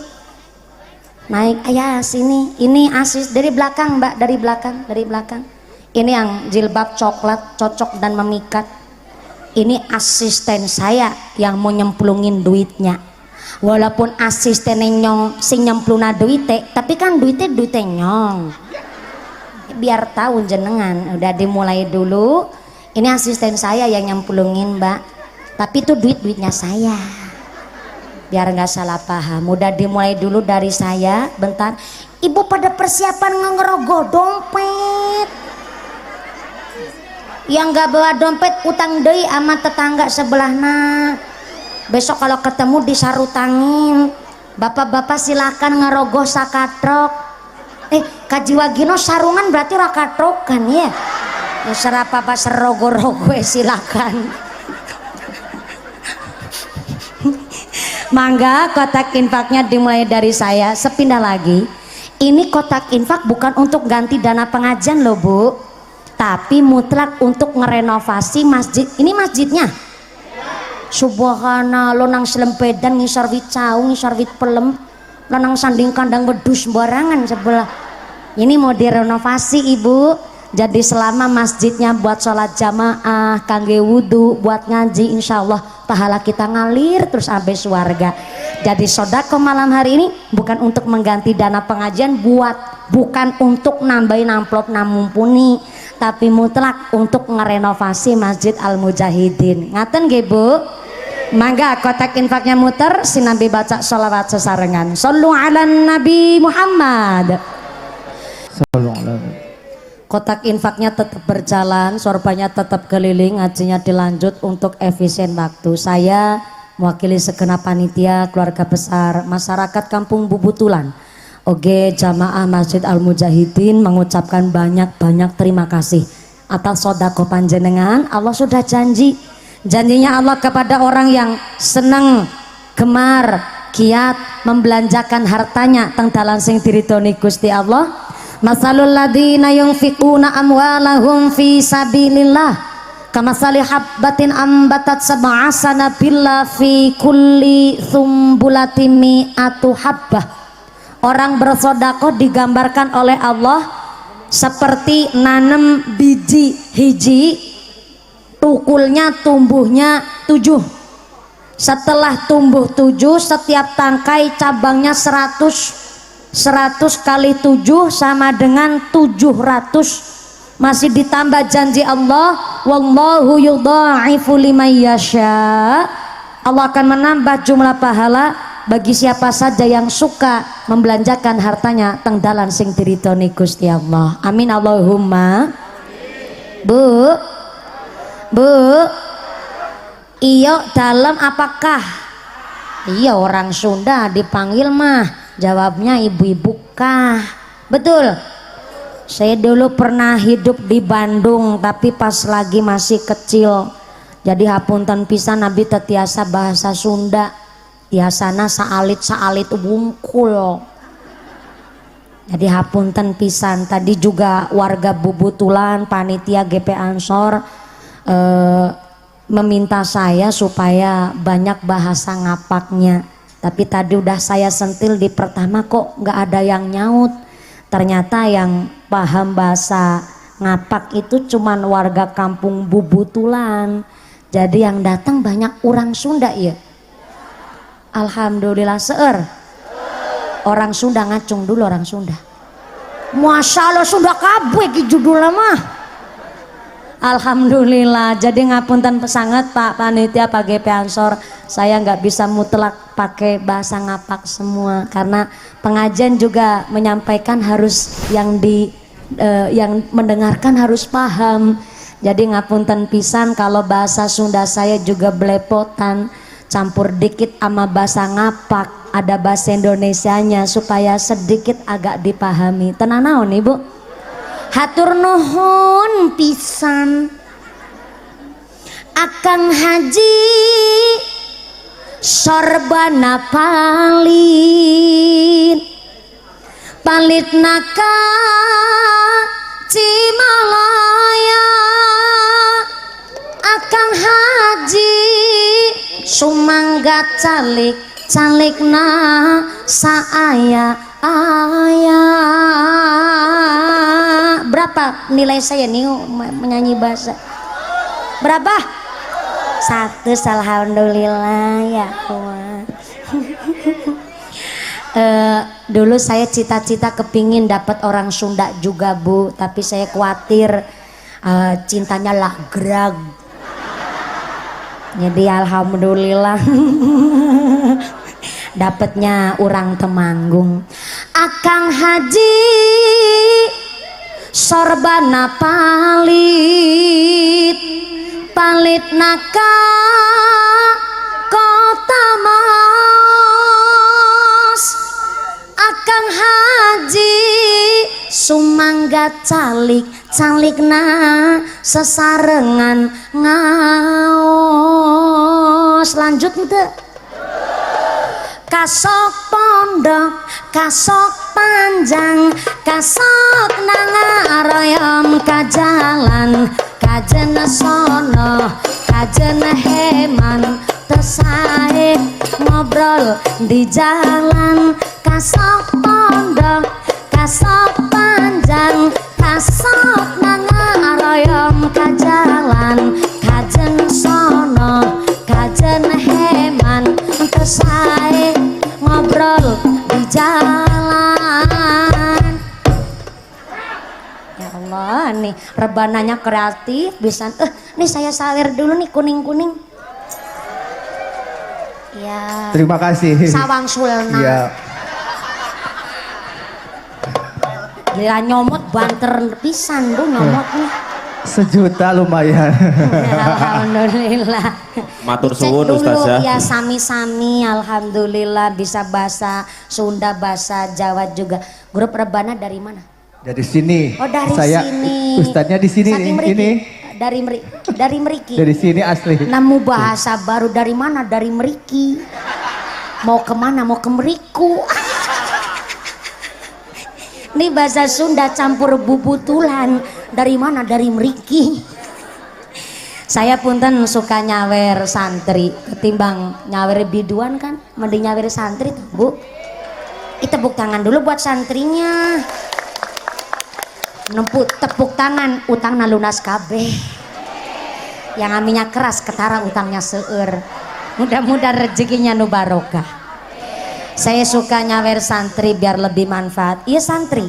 Naik ayah sini. Ini asis dari belakang Mbak, dari belakang. Ini yang jilbab coklat cocok dan memikat. Ini asisten saya yang mau nyemplungin duitnya. Walaupun asisten nyong sing nyempluna duite, tapi kan duitnya nyong. Biar tahu jenengan, udah dimulai dulu. Ini asisten saya yang nyemplungin Mbak. Tapi itu duitnya saya. Biar nggak salah paham. Udah dimulai dulu dari saya. Bentar. Ibu pada persiapan ngerogoh dompet. Yang gak bawa dompet utang deui sama tetangga sebelahna. Besok kalau ketemu disarutangin. Bapak-bapak silakan ngerogoh sakatrok. Kajiwagino sarungan berarti rakatrok kan ya. Ya serapa serogo-rogo silakan. Mangga kotak infaknya dimulai dari saya. Sepindah lagi. Ini kotak infak bukan untuk ganti dana pengajian loh Bu, tapi mutlak untuk ngerenovasi masjid. Ini masjidnya subhanallah, lo nang selempedan ngisar wit caung, ngisar wit pelem, lo nang sanding kandang wedus barangan sebelah. Ini mau direnovasi Ibu, jadi selama masjidnya buat sholat jamaah, kangge wudhu, buat ngaji, insya Allah pahala kita ngalir terus sampai surga. Jadi sodako malam hari ini bukan untuk mengganti dana pengajian, bukan untuk nambahin amplop Mumpuni, tapi mutlak untuk ngerenovasi Masjid Al Mujahidin. Ngaten nggih Bu? Mangga kotak infaknya muter, sinambi baca sholawat sesarengan. Shollu ala Nabi Muhammad. Kotak infaknya tetap berjalan, sorbannya tetap keliling, ngajinya dilanjut untuk efisien waktu. Saya mewakili segenap panitia, keluarga besar, masyarakat Kampung Bubutulan, oge jamaah Masjid Al Mujahidin mengucapkan banyak-banyak terima kasih atas sodako panjenengan. Allah sudah janjinya Allah kepada orang yang senang, gemar, giat membelanjakan hartanya teng dalan sing diridhoni Gusti Allah. Masalul ladina yunfiquna amwalahum fi sabilillah kamasali habbatin ambatat sab'a sanabila fi kulli thumbulatin mi'atu habbah. Orang bersedekah digambarkan oleh Allah seperti nanem biji hiji, tukulnya tumbuhnya 7. Setelah tumbuh 7, setiap tangkai cabangnya 100 kali 7 sama dengan 700. Masih ditambah janji Allah, wallahu yudha'ifu liman yasha. Allah akan menambah jumlah pahala bagi siapa saja yang suka membelanjakan hartanya teng dalan sing diridhoni Gusti Allah. Amin Allahumma. Bu iyo dalam apakah? Iya, orang Sunda dipanggil mah jawabnya ibu-ibu kah? Betul. Saya dulu pernah hidup di Bandung tapi pas lagi masih kecil, jadi hapunten pisan nabi tetiasa bahasa Sunda, tiasana saalit wungkul, jadi hapunten pisan. Tadi juga warga Bubutulan panitia GP Ansor meminta saya supaya banyak bahasa ngapaknya. Tapi tadi udah saya sentil di pertama kok nggak ada yang nyaut. Ternyata yang paham bahasa ngapak itu cuman warga Kampung Bubutulan. Jadi yang datang banyak orang Sunda ya. Alhamdulillah seueur. Orang Sunda ngacung dulu orang Sunda. Masya Allah Sunda kabeh ki judulnya mah. Alhamdulillah. Jadi ngapunten pesanget Pak Panitia, Pak GP Ansor, saya nggak bisa mutlak pakai bahasa ngapak semua karena pengajian juga menyampaikan harus yang mendengarkan harus paham. Jadi ngapunten pisan kalau bahasa Sunda saya juga belepotan, campur dikit sama bahasa ngapak, ada bahasa Indonesianya supaya sedikit agak dipahami. Tenan naon Ibu? Hatur nuhun pisan Akang Haji sorbana palit naka Cimalaya. Akang Haji sumangga calikna saaya Berapa nilai saya nih menyanyi bahasa? Berapa? 1, alhamdulillah ya kuat. Dulu saya cita-cita kepingin dapat orang Sunda juga Bu, tapi saya khawatir cintanya lagrag. Jadi alhamdulillah dapatnya orang Temanggung. Akang Haji sorbana palit naka kota Mas. Akang Haji sumangga calikna sesarengan ngaos. Lanjut ente. Kasok pondok, kasok panjang, kasok nangaroyom kajalan, kajena sono, kajena heman, tesae ngobrol di jalan. Kasok pondok, kasok panjang, kasok nangaroyom kajalan, kajena sono, kajena heman, tesae ngobrol di jalan. Ya Allah, nih, rebananya kreatif bisa. Nih saya sawer dulu nih kuning-kuning. Ya. Terima kasih. Sawang Sulna. Iya. Gila nyomot banter pisan tuh nyomotnya. 1 juta lumayan. Alhamdulillah. Matur Dicek suwun dulu, Ustazah. ya sami-sami alhamdulillah bisa bahasa Sunda, bahasa Jawa juga. Grup rebana dari mana? Dari sini. Oh dari Saya, sini. Ustadznya di sini Saking nih, ini. Dari Meriki. Dari sini asli. Nemu bahasa baru dari mana? Dari Meriki. Mau kemana? Mau ke Meriku. Ini bahasa Sunda campur bubutulan. Dari mana? Dari Meriki. Saya punten suka nyawer santri ketimbang nyawer biduan kan. Mending nyawer santri tuh, Bu. Tepuk tangan dulu buat santrinya. Tepuk tangan, utangna lunas kabeh. Yang aminya keras ketara utangnya seueur. Mudah-mudahan rezekinya nu barokah. Saya suka nyawer santri biar lebih manfaat. Iya santri.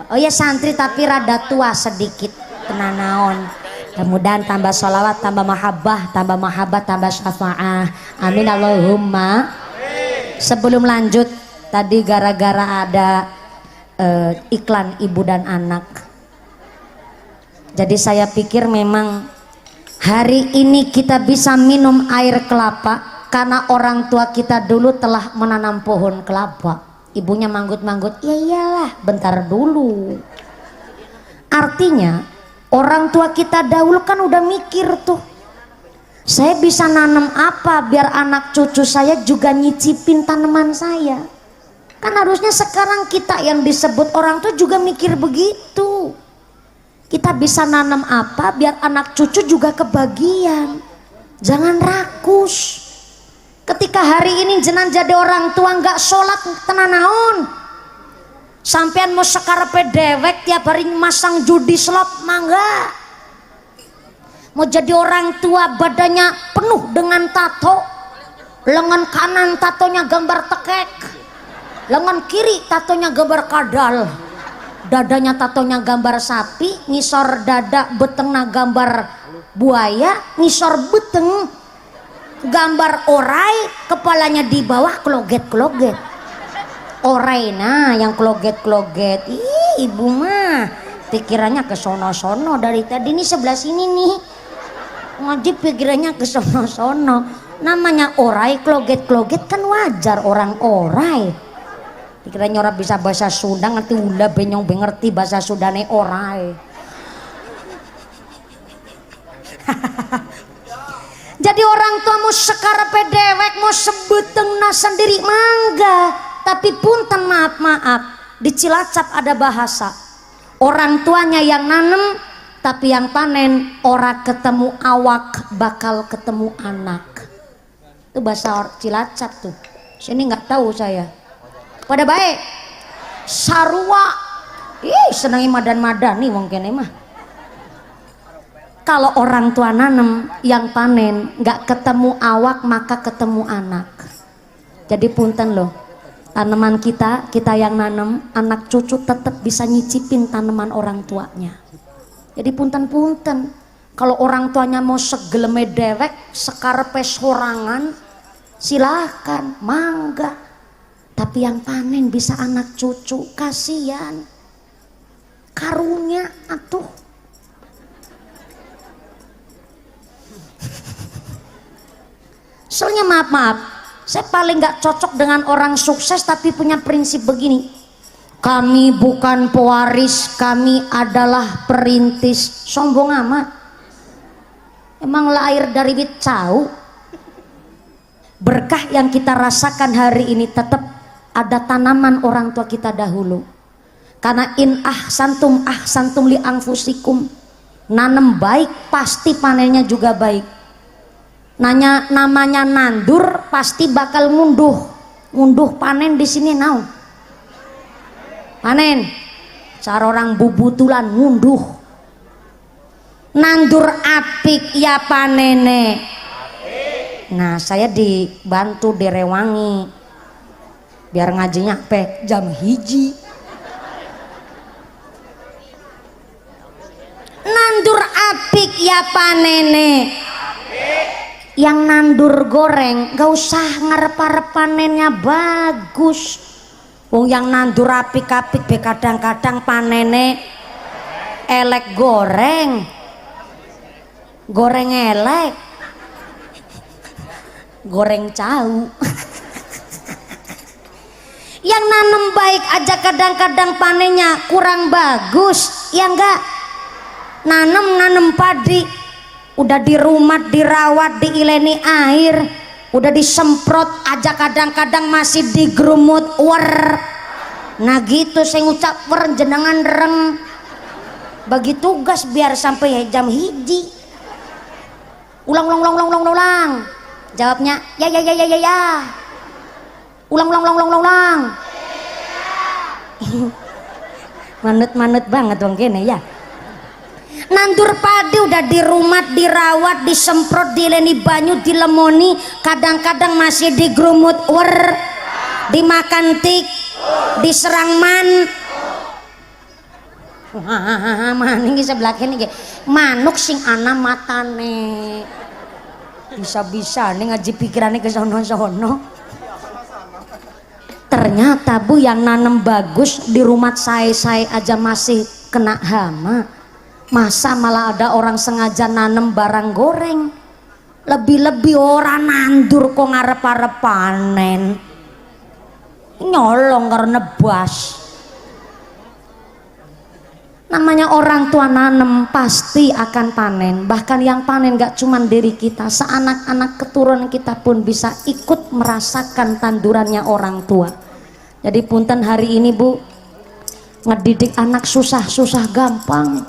Oh iya santri tapi rada tua sedikit. Tenanaon. Mudah-mudahan tambah sholawat, tambah mahabbah, tambah syafa'ah. Amin Allahumma. Sebelum lanjut, tadi gara-gara ada iklan ibu dan anak. Jadi saya pikir memang hari ini kita bisa minum air kelapa karena orang tua kita dulu telah menanam pohon kelapa. Ibunya manggut-manggut, ya iyalah bentar dulu. Artinya orang tua kita dahulu kan udah mikir tuh, saya bisa nanam apa biar anak cucu saya juga nyicipin tanaman saya. Kan harusnya sekarang kita yang disebut orang tua juga mikir begitu. Kita bisa nanam apa biar anak cucu juga kebagian. Jangan rakus. Ketika hari ini jenang jadi orang tua nggak sholat tenanaon. Sampean mau sekarepe dewek tiap hari masang judi slot mangga. Mau jadi orang tua badannya penuh dengan tato. Lengan kanan tatonya gambar tekek. Lengan kiri tatonya gambar kadal. Dadanya tatonya gambar sapi. Ngisor dada betengna gambar buaya. Ngisor beteng gambar orai, kepalanya di bawah kloget-kloget. Orai nah yang kloget-kloget. Ih, ibu mah pikirannya ke sono-sono dari tadi nih sebelah sini nih. Ngaji pikirannya ke sono-sono. Namanya orai, kloget-kloget kan wajar orang orai. Pikirannya orang bisa bahasa Sunda ngerti ulah benyong ngerti bahasa Sundane orai. Jadi orang tua mau sekarepe dewek mau sebetengna sendiri mangga. Tapi punten maaf di Cilacap ada bahasa orang tuanya yang nanem tapi yang panen ora ketemu awak bakal ketemu anak. Itu bahasa Cilacap tuh. Sini nggak tahu saya. Pada baik sarua. Ih senangi madan-madan nih mungkin mah. Kalau orang tua nanem yang panen nggak ketemu awak maka ketemu anak. Jadi punten loh, tanaman kita yang nanem, anak cucu tetap bisa nyicipin tanaman orang tuanya. Jadi punten-punten, kalau orang tuanya mau segeleme dewek, sekarepe sorangan, silahkan, mangga. Tapi yang panen bisa anak cucu, kasihan. Karunia atuh. Soalnya maaf, saya paling gak cocok dengan orang sukses tapi punya prinsip begini. Kami bukan pewaris, kami adalah perintis. Sombong amat. Emang lahir dari wit cau. Berkah yang kita rasakan hari ini tetap ada tanaman orang tua kita dahulu. Karena in ahsantum li anfusikum. Nanem baik pasti panennya juga baik. Namanya nandur pasti bakal ngunduh panen di sini naon panen cara orang bubutulan ngunduh nandur apik ya panene. Nah saya dibantu direwangi biar ngajinya jam 1. apik ya panene. Yang nandur goreng gak usah ngarep-arep panennya bagus. Wong yang nandur apik-apik be kadang-kadang panene elek goreng. Goreng elek. Goreng cau. Yang nanem baik aja kadang-kadang panennya kurang bagus, ya enggak? Nanem padi udah dirumat, dirawat, diileni air, udah disemprot aja kadang-kadang masih digerumut wer. Nah gitu saya ngucap wer jenengan reng. Bagi tugas biar sampai jam hiji. Ulang. Jawabnya ya. Ulang. Manut banget dong gini ya. Nandur padi udah dirumat, dirawat, disemprot, dileni banyu, dilemoni, kadang-kadang masih digerumut wer, dimakan tik, diserang maning sebelah kene nggih. Manuk sing ana matane. Bisa-bisa nih ngaji pikirannya ke sono-sono. Ternyata Bu yang nanem bagus di rumah saya aja masih kena hama. Masa malah ada orang sengaja nanem barang goreng. Lebih-lebih orang nandur kok ngarep-arep panen. Nyolong karena bas. Namanya orang tua nanem pasti akan panen. Bahkan yang panen gak cuma diri kita, seanak-anak keturunan kita pun bisa ikut merasakan tandurannya orang tua. Jadi punten hari ini Bu, ngedidik anak susah gampang.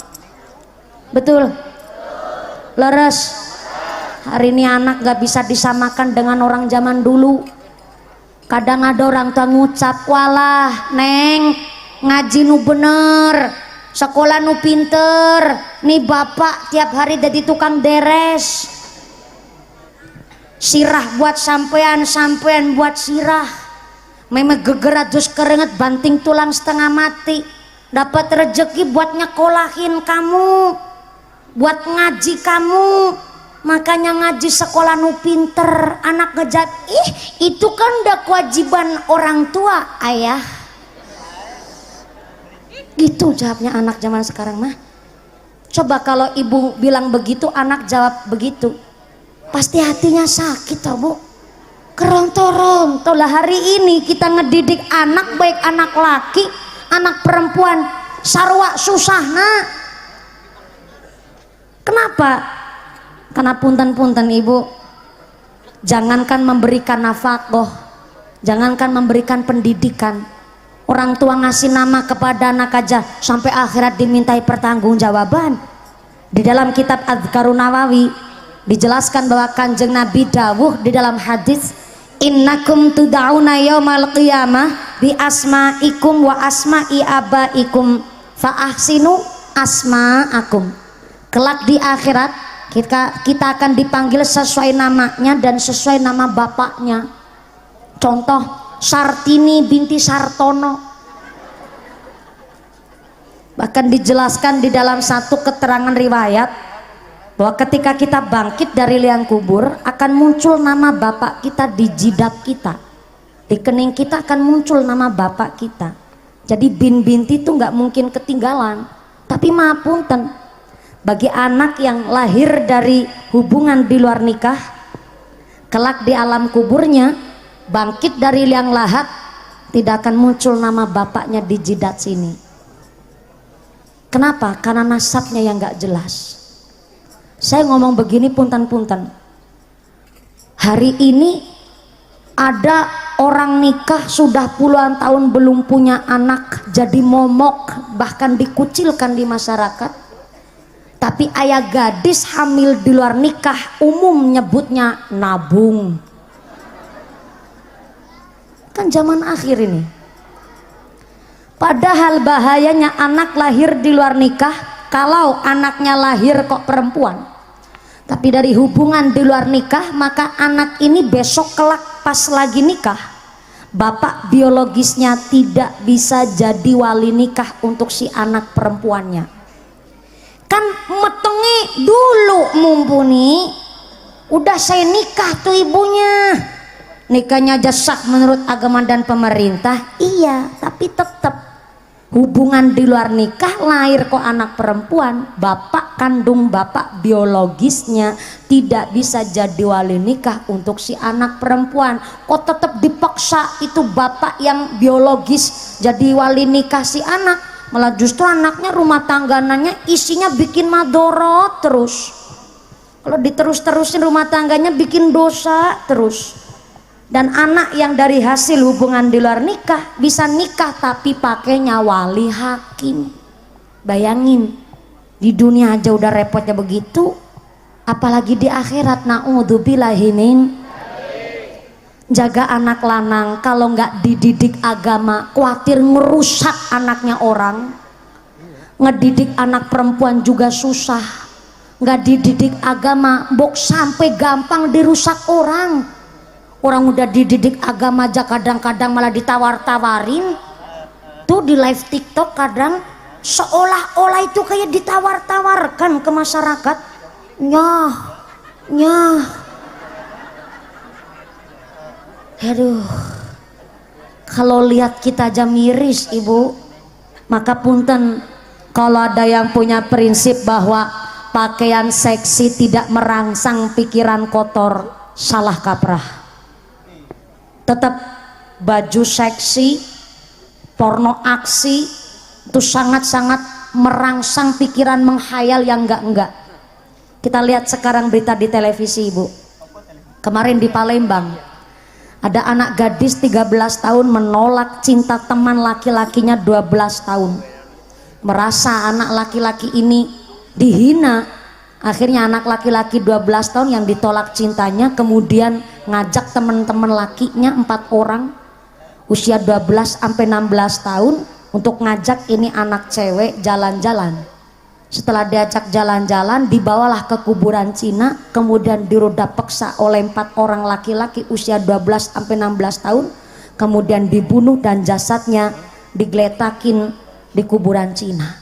Betul? Leres. Hari ini anak gak bisa disamakan dengan orang zaman dulu. Kadang ada orang tua ngucap, walah neng ngaji nu bener, sekolah nu pinter, nih bapak tiap hari jadi tukang deres. Sirah buat sampean buat sirah. Memang geger adus keringet banting tulang setengah mati. Dapat rezeki buat nyekolahin kamu, buat ngaji kamu. Makanya ngaji sekolah nu pinter. Anak ngejat, itu kan udah kewajiban orang tua ayah. Gitu jawabnya anak zaman sekarang mah. Coba kalau ibu bilang begitu, anak jawab begitu, pasti hatinya sakit toh Bu. Keronto-ronto lah. Hari ini kita ngedidik anak, baik anak laki, anak perempuan, sarwa susah nak. Kenapa? Karena punten-punten ibu, jangankan memberikan nafkah, jangankan memberikan pendidikan, orang tua ngasih nama kepada anak aja sampai akhirat dimintai pertanggungjawaban. Di dalam kitab Adzkarun Nawawi dijelaskan bahwa Kanjeng Nabi dawuh di dalam hadis, innakum tud'auna yaumal qiyamah bi asma'ikum wa asma'i abaikum fa ahsinu asma'akum. Kelak di akhirat kita akan dipanggil sesuai namanya dan sesuai nama bapaknya. Contoh Sartini binti Sartono. Bahkan dijelaskan di dalam satu keterangan riwayat bahwa ketika kita bangkit dari liang kubur akan muncul nama bapak kita di jidat kita, di kening kita akan muncul nama bapak kita. Jadi binti itu nggak mungkin ketinggalan. Tapi maapunten, bagi anak yang lahir dari hubungan di luar nikah, kelak di alam kuburnya bangkit dari liang lahat tidak akan muncul nama bapaknya di jidat sini. Kenapa? Karena nasabnya yang nggak jelas. Saya ngomong begini punten-punten, hari ini ada orang nikah sudah puluhan tahun belum punya anak, jadi momok, bahkan dikucilkan di masyarakat. Tapi ayah gadis hamil di luar nikah umum nyebutnya nabung. Kan zaman akhir ini. Padahal bahayanya anak lahir di luar nikah. Kalau anaknya lahir kok perempuan, tapi dari hubungan di luar nikah, maka anak ini besok kelak pas lagi nikah, bapak biologisnya tidak bisa jadi wali nikah untuk si anak perempuannya. Kan metengi dulu mumpuni udah saya nikah tuh ibunya, nikahnya aja sah menurut agama dan pemerintah. Iya, tapi tetap hubungan di luar nikah, lahir kok anak perempuan, bapak kandung, bapak biologisnya tidak bisa jadi wali nikah untuk si anak perempuan. Kok tetap dipaksa itu bapak yang biologis jadi wali nikah si anak, malah justru anaknya rumah tanggananya isinya bikin madorot terus. Kalau diterus-terusin rumah tangganya bikin dosa terus. Dan anak yang dari hasil hubungan di luar nikah bisa nikah tapi pakainya wali hakim. Bayangin, di dunia aja udah repotnya begitu, apalagi di akhirat. Na'udzubillahi min. Jaga anak lanang kalau nggak dididik agama, khawatir ngerusak anaknya orang. Ngedidik anak perempuan juga susah. Nggak dididik agama, bok sampai gampang dirusak orang. Orang udah dididik agama aja kadang-kadang malah ditawar-tawarin. Tuh di live TikTok kadang seolah-olah itu kayak ditawar-tawarkan ke masyarakat. Nyah, nyah. Aduh. Kalau lihat kita aja miris, Ibu. Maka punten, kalau ada yang punya prinsip bahwa pakaian seksi tidak merangsang pikiran kotor, salah kaprah. Tetap baju seksi, porno aksi itu sangat-sangat merangsang pikiran, menghayal yang enggak. Kita lihat sekarang berita di televisi, Ibu. Kemarin di Palembang ada anak gadis 13 tahun menolak cinta teman laki-lakinya 12 tahun. Merasa anak laki-laki ini dihina. Akhirnya anak laki-laki 12 tahun yang ditolak cintanya kemudian ngajak teman-teman lakinya 4 orang usia 12 sampai 16 tahun untuk ngajak ini anak cewek jalan-jalan. Setelah diajak jalan-jalan, dibawalah ke kuburan Cina, kemudian diroda paksa oleh 4 orang laki-laki usia 12 sampai 16 tahun, kemudian dibunuh dan jasadnya digeletakin di kuburan Cina.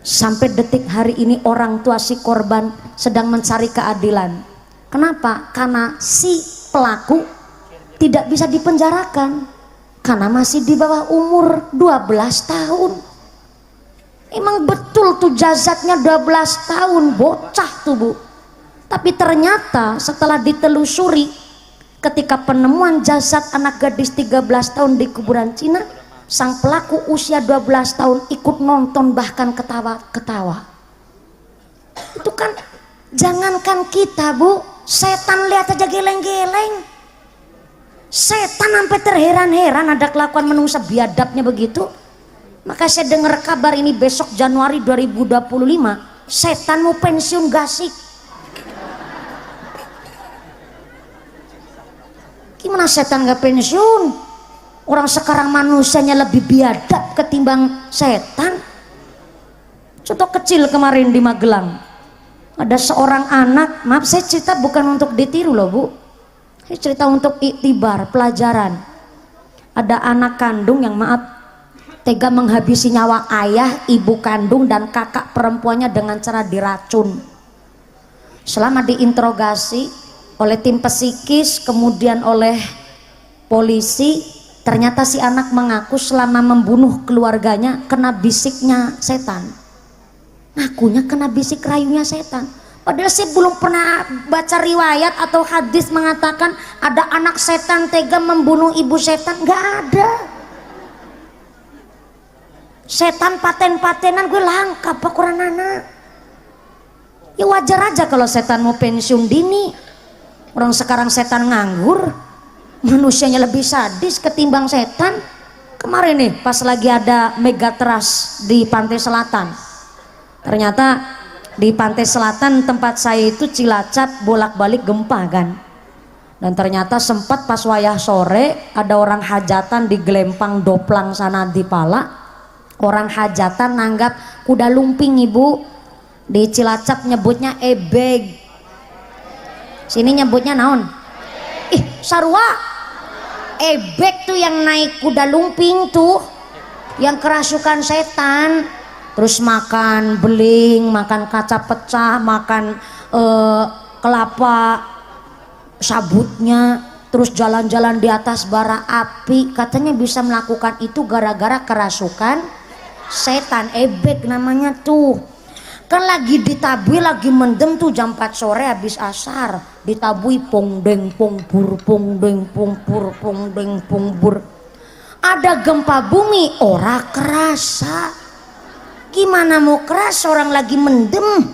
Sampai detik hari ini orang tua si korban sedang mencari keadilan. Kenapa? Karena si pelaku tidak bisa dipenjarakan karena masih di bawah umur 12 tahun. Emang betul tuh jasadnya 12 tahun, bocah tuh, Bu. Tapi ternyata setelah ditelusuri, ketika penemuan jasad anak gadis 13 tahun di kuburan Cina, sang pelaku usia 12 tahun ikut nonton bahkan ketawa-ketawa. Itu kan jangankan kita, Bu, setan lihat aja geleng-geleng. Setan sampai terheran-heran ada kelakuan manusia biadabnya begitu. Maka saya dengar kabar ini besok Januari 2025 setan mau pensiun gasik. Gimana setan gak pensiun? Orang sekarang manusianya lebih biadab ketimbang setan. Contoh kecil kemarin di Magelang, ada seorang anak, maaf saya cerita bukan untuk ditiru loh, Bu, saya cerita untuk iktibar, pelajaran. Ada anak kandung yang maaf tega menghabisi nyawa ayah, ibu kandung dan kakak perempuannya dengan cara diracun. Selama diinterogasi oleh tim psikis kemudian oleh polisi, ternyata si anak mengaku selama membunuh keluarganya kena bisiknya setan. Ngakunya kena bisik rayunya setan. Padahal saya belum pernah baca riwayat atau hadis mengatakan ada anak setan tega membunuh ibu setan. Nggak ada. Setan paten-patenan gue langka apa kurang anak. Ya wajar aja kalau setan mau pensiun dini. Orang sekarang setan nganggur, manusianya lebih sadis ketimbang setan. Kemarin nih pas lagi ada megatrust di pantai selatan, ternyata di pantai selatan tempat saya itu Cilacap bolak-balik gempa kan, dan ternyata sempat pas wayah sore ada orang hajatan di Gelempang Doplang sana di Pala. Orang hajatan nanggap kuda lumping, Ibu. Di Cilacap nyebutnya ebeg, sini nyebutnya naon? Ih sarua. Ebek tuh yang naik kuda lumping tuh, yang kerasukan setan. terus makan beling, makan kaca pecah, makan kelapa sabutnya, terus jalan-jalan di atas bara api. Katanya bisa melakukan itu gara-gara kerasukan setan. Ebek namanya tuh. Kan lagi ditabui, lagi mendem tuh jam 4 sore habis asar, ditabui pong deng pong bur, pong deng pong bur, pong deng pong bur. Ada gempa bumi, ora kerasa. Gimana mau keras orang lagi mendem?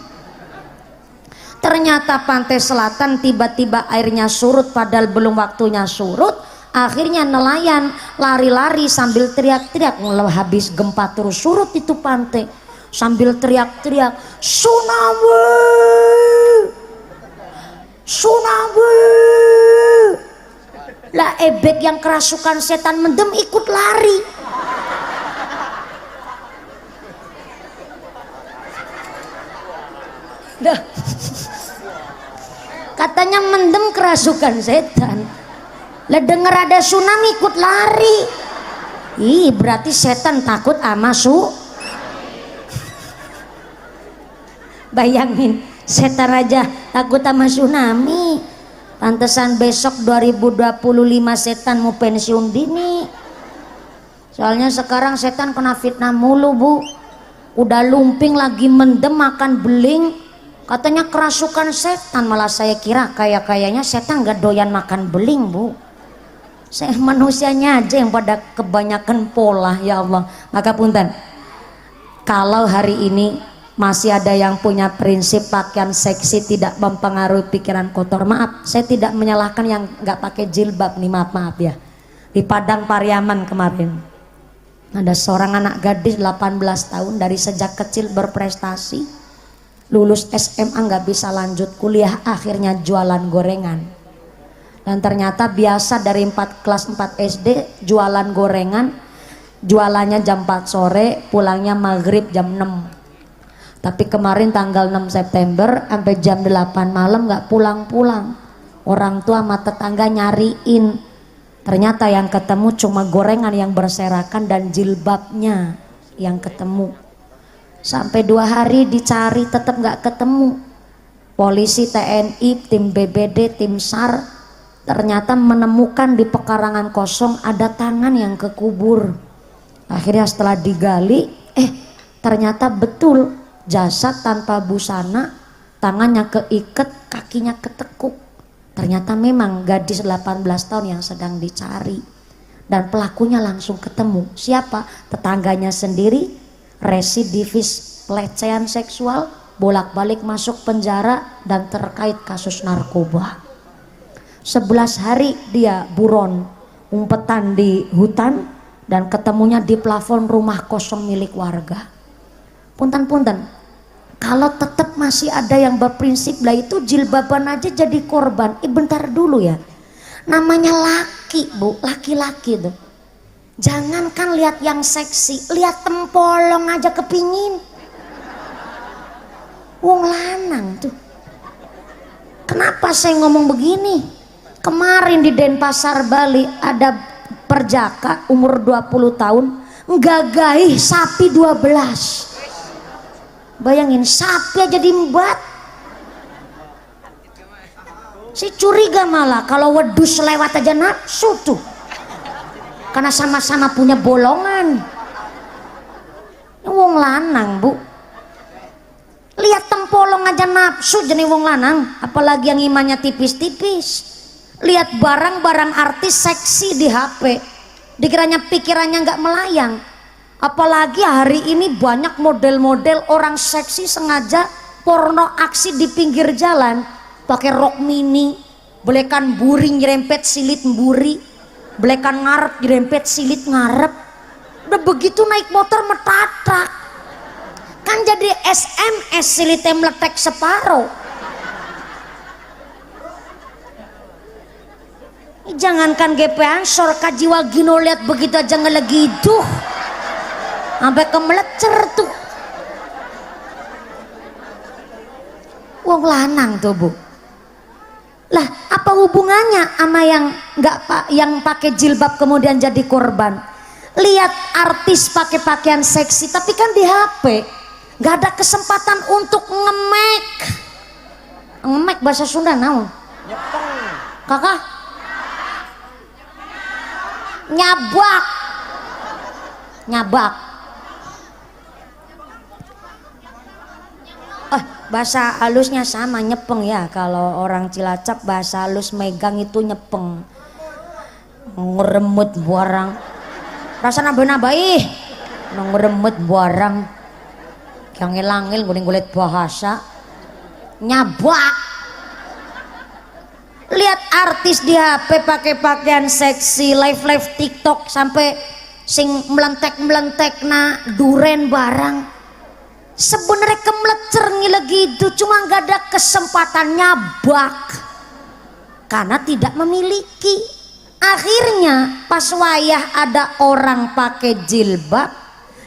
Ternyata pantai selatan tiba-tiba airnya surut padahal belum waktunya surut. Akhirnya nelayan lari-lari sambil teriak-teriak. Habis gempa terus surut itu pantai, sambil teriak-teriak, tsunami, tsunami. Lah ebek yang kerasukan setan mendem ikut lari. Dah. Katanya mendem kerasukan setan. Lah denger ada tsunami ikut lari. Ih, berarti setan takut sama Bayangin, setan aja takut sama tsunami. Pantesan besok 2025 setan mau pensiun dini. Soalnya sekarang setan kena fitnah mulu, Bu. Udah lumping lagi mendem makan beling. Katanya kerasukan setan, malah saya kira kayaknya setan gak doyan makan beling, Bu. Saya manusianya aja yang pada kebanyakan pola, ya Allah. Maka punten, kalau hari ini masih ada yang punya prinsip pakaian seksi tidak mempengaruhi pikiran kotor, maaf, saya tidak menyalahkan yang gak pakai jilbab nih, maaf ya. Di Padang Pariaman kemarin ada seorang anak gadis 18 tahun dari sejak kecil berprestasi, lulus SMA nggak bisa lanjut kuliah, akhirnya jualan gorengan. Dan ternyata biasa dari kelas 4 SD jualan gorengan, jualannya jam 4 sore, pulangnya maghrib jam 6. Tapi kemarin tanggal 6 September sampai jam 8 malam nggak pulang-pulang. Orang tua sama tetangga nyariin, ternyata yang ketemu cuma gorengan yang berserakan dan jilbabnya yang ketemu. Sampai 2 hari dicari tetap nggak ketemu. Polisi, TNI, tim BBD, tim SAR ternyata menemukan di pekarangan kosong ada tangan yang kekubur. Akhirnya setelah digali, ternyata betul jasad tanpa busana, tangannya keikat, kakinya ketekuk. Ternyata memang gadis 18 tahun yang sedang dicari. Dan pelakunya langsung ketemu. Siapa? Tetangganya sendiri, residivis pelecehan seksual, bolak-balik masuk penjara dan terkait kasus narkoba. 11 hari dia buron, umpetan di hutan dan ketemunya di plafon rumah kosong milik warga. Punten-punten, kalau tetap masih ada yang berprinsip lah itu jilbaban aja jadi korban. Bentar dulu ya, namanya laki, Bu, laki-laki tuh. Jangankan lihat yang seksi, lihat tempolong aja kepingin. Wong lanang tuh. Kenapa saya ngomong begini? Kemarin di Denpasar, Bali ada perjaka umur 20 tahun nggagahi sapi 12. Bayangin, sapi aja diembat. Si curiga malah kalau wedus lewat aja nafsu tuh. Karena sama-sama punya bolongan. Wong lanang, Bu. Lihat tempolong aja nafsu jadi wong lanang, apalagi yang imannya tipis-tipis. Lihat barang-barang artis seksi di HP, dikiranya pikirannya nggak melayang. Apalagi hari ini banyak model-model orang seksi sengaja porno aksi di pinggir jalan, pakai rok mini, belekan buri nyerempet silit mburi, belekan ngarep nyerempet silit ngarep. Udah begitu naik motor metatak, kan jadi SMS silitnya meletek separuh. Jangankan GP Ansor, Kajiwa Gino lihat begitu aja ngelegiduh sampai kemelecer tuh. Wong lanang tuh, Bu. Lah apa hubungannya sama yang nggak yang pakai jilbab kemudian jadi korban? Lihat artis pakai pakaian seksi tapi kan di HP, nggak ada kesempatan untuk ngemek. Ngemek bahasa Sunda naon? Kakak? Nyabak. Nyabak. Bahasa halusnya sama, nyepeng ya. Kalau orang Cilacap bahasa halus megang itu nyepeng. Ngeremut buarang. Rasa nambah-nambah ih. Ngeremut buarang. Yang ngilangil guling-gulit bahasa. Nyabak. Lihat artis di HP pakai pakaian seksi, live TikTok sampai sing melentek na duren barang. Sebenarnya kemelecer ngile gitu, cuma nggak ada kesempatan nyabak karena tidak memiliki. Akhirnya pas wayah ada orang pakai jilbab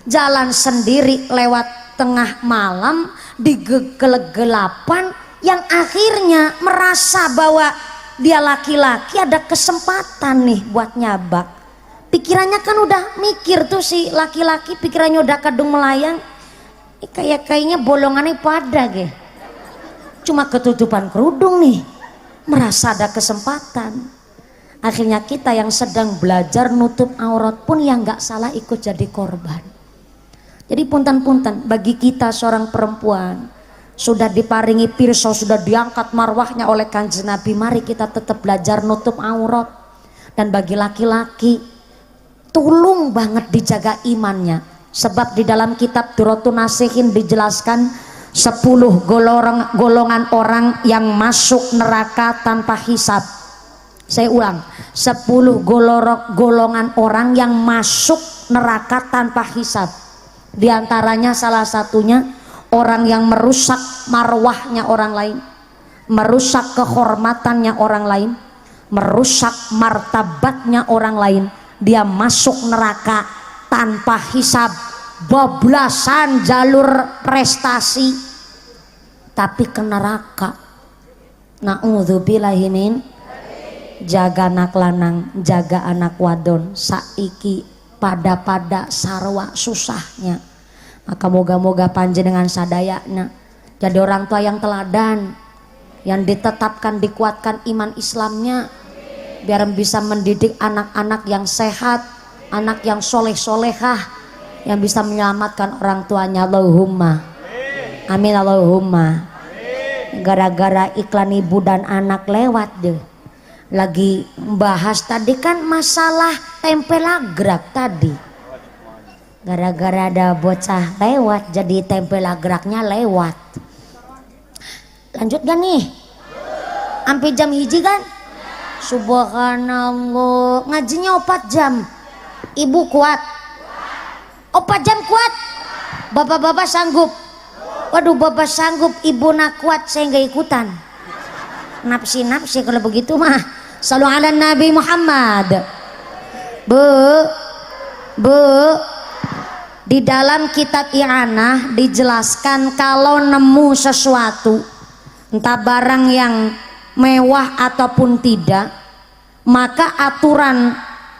jalan sendiri lewat tengah malam di kegelapan, yang akhirnya merasa bahwa dia laki-laki ada kesempatan nih buat nyabak. Pikirannya kan udah mikir tuh si laki-laki, pikirannya udah kadung melayang. Kayaknya bolongannya pada ge. Cuma ketutupan kerudung nih, merasa ada kesempatan. Akhirnya kita yang sedang belajar nutup aurat pun yang nggak salah ikut jadi korban. Jadi punten-punten bagi kita seorang perempuan sudah diparingi pirsa, sudah diangkat marwahnya oleh Kanjeng Nabi, mari kita tetap belajar nutup aurat. Dan bagi laki-laki tolong banget dijaga imannya. Sebab di dalam kitab Duratun Nasihin dijelaskan 10 golongan orang yang masuk neraka tanpa hisab. Saya ulang, 10 golongan orang yang masuk neraka tanpa hisab. Di antaranya salah satunya orang yang merusak marwahnya orang lain, merusak kehormatannya orang lain, merusak martabatnya orang lain. Dia masuk neraka tanpa hisab, bablasan jalur prestasi tapi ke neraka. Na'udzubillahi min. Jaga anak lanang, jaga anak wadon, saiki pada sarwa susahnya. Maka moga-moga panjenengan sadayana jadi orang tua yang teladan, yang ditetapkan dikuatkan iman Islamnya, biar bisa mendidik anak-anak yang sehat, anak yang soleh-solehah, yang bisa menyelamatkan orang tuanya. Allahumma amin, Allahumma. Gara-gara iklan ibu dan anak lewat deh, lagi bahas tadi kan masalah tempe lagrak tadi. Gara-gara ada bocah lewat jadi tempe lagraknya lewat. Lanjut gak nih? Sampai jam hiji kan? Subhanallah, ngajinya 4 jam. Ibu kuat? 4 jam kuat? Bapak-bapak sanggup? Waduh, bapak sanggup, ibu nak kuat, saya nggak ikutan. Nafsi kalau begitu mah. Shallu ala Nabi Muhammad. Bu, di dalam kitab I'anah dijelaskan kalau nemu sesuatu, entah barang yang mewah ataupun tidak, maka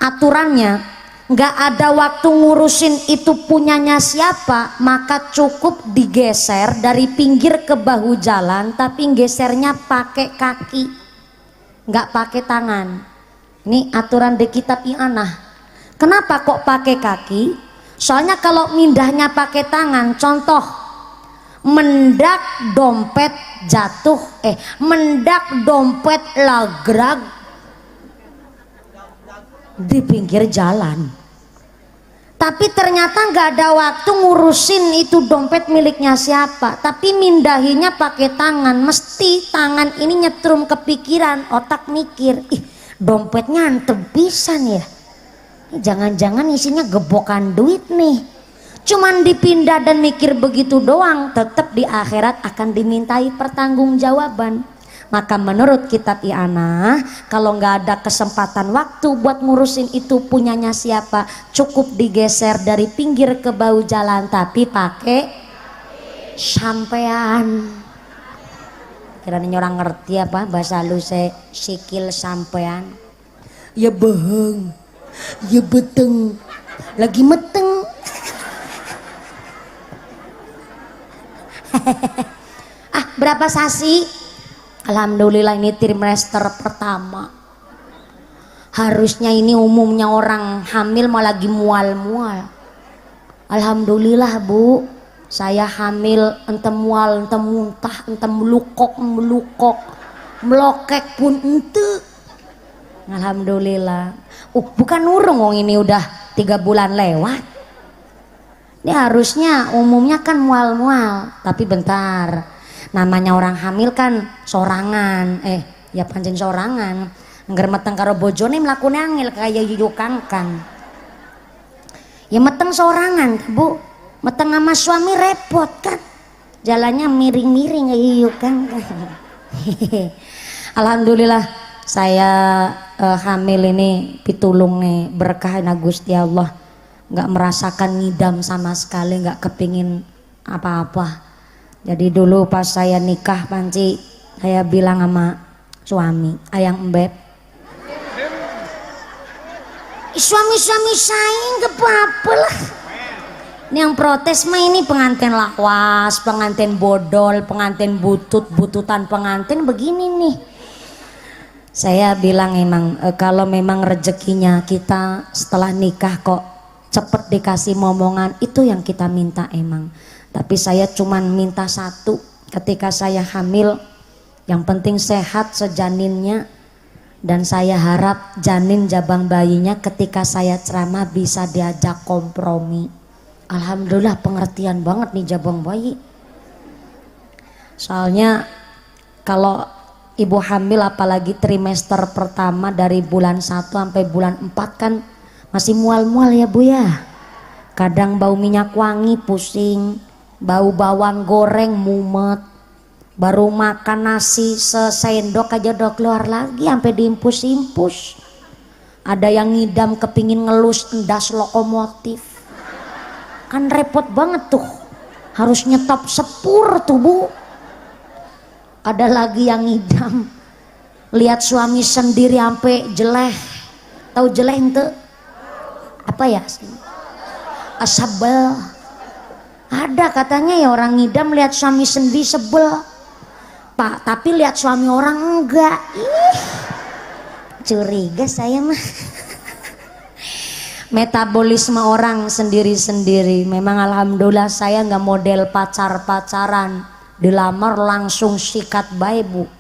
aturannya nggak ada waktu ngurusin itu punyanya siapa, maka cukup digeser dari pinggir ke bahu jalan, tapi gesernya pakai kaki, nggak pakai tangan. Ini aturan di kitab I'anah. Kenapa kok pakai kaki? Soalnya kalau mindahnya pakai tangan, contoh mendak dompet jatuh, mendak dompet lagrag di pinggir jalan, tapi ternyata nggak ada waktu ngurusin itu dompet miliknya siapa, tapi mindahinya pakai tangan. Mesti tangan ini nyetrum kepikiran, otak mikir, ih dompetnya antep pisan ya, jangan-jangan isinya gebokan duit nih. Cuman dipindah dan mikir begitu doang, tetap di akhirat akan dimintai pertanggungjawaban. Maka menurut kitab I'anah, kalau nggak ada kesempatan waktu buat ngurusin itu punyanya siapa, cukup digeser dari pinggir ke bahu jalan, tapi pakai sampean. Kiranya orang ngerti apa bahasa halus sikil sampean? Ya beheng, ya beteng, lagi meteng. Berapa sasi? Alhamdulillah ini trimester pertama. Harusnya ini umumnya orang hamil malah lagi mual-mual. Alhamdulillah Bu, saya hamil ente mual, ente muntah, ente melukok, melokek pun ente. Alhamdulillah. Bukan urung wong ini udah 3 bulan lewat. Ini harusnya umumnya kan mual-mual, tapi bentar. Namanya orang hamil kan sorangan, ya pancen sorangan. Ngger meteng karo bojone mlakune angel kaya yuyu kangkang. Ya meteng sorangan, Bu. Meteng sama suami repot kan. Jalannya miring-miring kayak yuyu kangkang. Alhamdulillah saya hamil ini pitulung nih berkah na Gusti Allah. Nggak merasakan ngidam sama sekali, nggak kepingin apa-apa. Jadi dulu pas saya nikah Panci, saya bilang sama suami, ayang embeb, suami-suami saya nggak apa-apa lah. Ini yang protes mah ini pengantin lawas, pengantin bodol, pengantin bututan pengantin begini nih. Saya bilang emang kalau memang rezekinya kita setelah nikah kok cepet dikasih momongan, itu yang kita minta emang. Tapi saya cuman minta satu, ketika saya hamil yang penting sehat sejaninnya, dan saya harap janin jabang bayinya ketika saya ceramah bisa diajak kompromi. Alhamdulillah pengertian banget nih jabang bayi. Soalnya kalau ibu hamil apalagi trimester pertama dari bulan 1 sampai bulan 4 kan masih mual-mual ya Bu ya. Kadang bau minyak wangi pusing, bau bawang goreng mumet, baru makan nasi sesendok aja udah keluar lagi sampai diimpus-impus. Ada yang ngidam kepingin ngelus endas lokomotif, kan repot banget tuh, harus nyetop sepur tuh Bu. Ada lagi yang ngidam lihat suami sendiri sampai jeleh, tahu jeleh ente apa ya, asabel. Ada katanya ya orang ngidam lihat suami sendiri sebel Pak, tapi lihat suami orang enggak. Curiga saya mah. Metabolisme orang sendiri-sendiri. Memang alhamdulillah saya nggak model pacaran, dilamar langsung sikat bae Bu.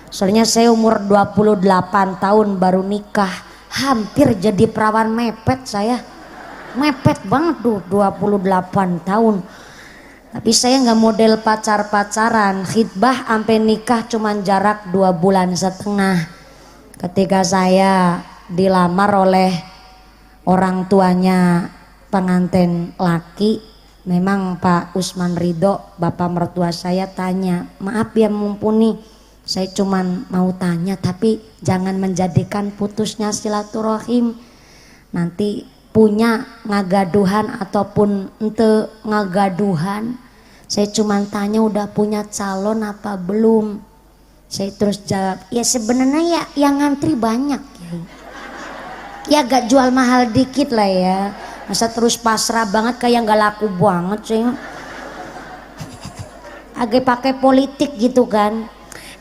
Soalnya saya umur 28 tahun baru nikah, hampir jadi perawan mepet saya. Mepet banget tuh 28 tahun. Tapi saya nggak model pacaran, khidbah sampai nikah cuman jarak 2 bulan setengah. Ketika saya dilamar oleh orang tuanya pengantin laki, memang Pak Usman Ridho, bapak mertua saya tanya, maaf ya mumpuni, saya cuman mau tanya tapi jangan menjadikan putusnya silaturahim. Nanti punya ngagaduhan ataupun ente ngagaduhan, saya cuma tanya udah punya calon apa belum. Saya terus jawab, ya sebenarnya ya yang ngantri banyak ya agak jual mahal dikit lah ya, masa terus pasrah banget kayak nggak laku banget sih. Agak pakai politik gitu kan.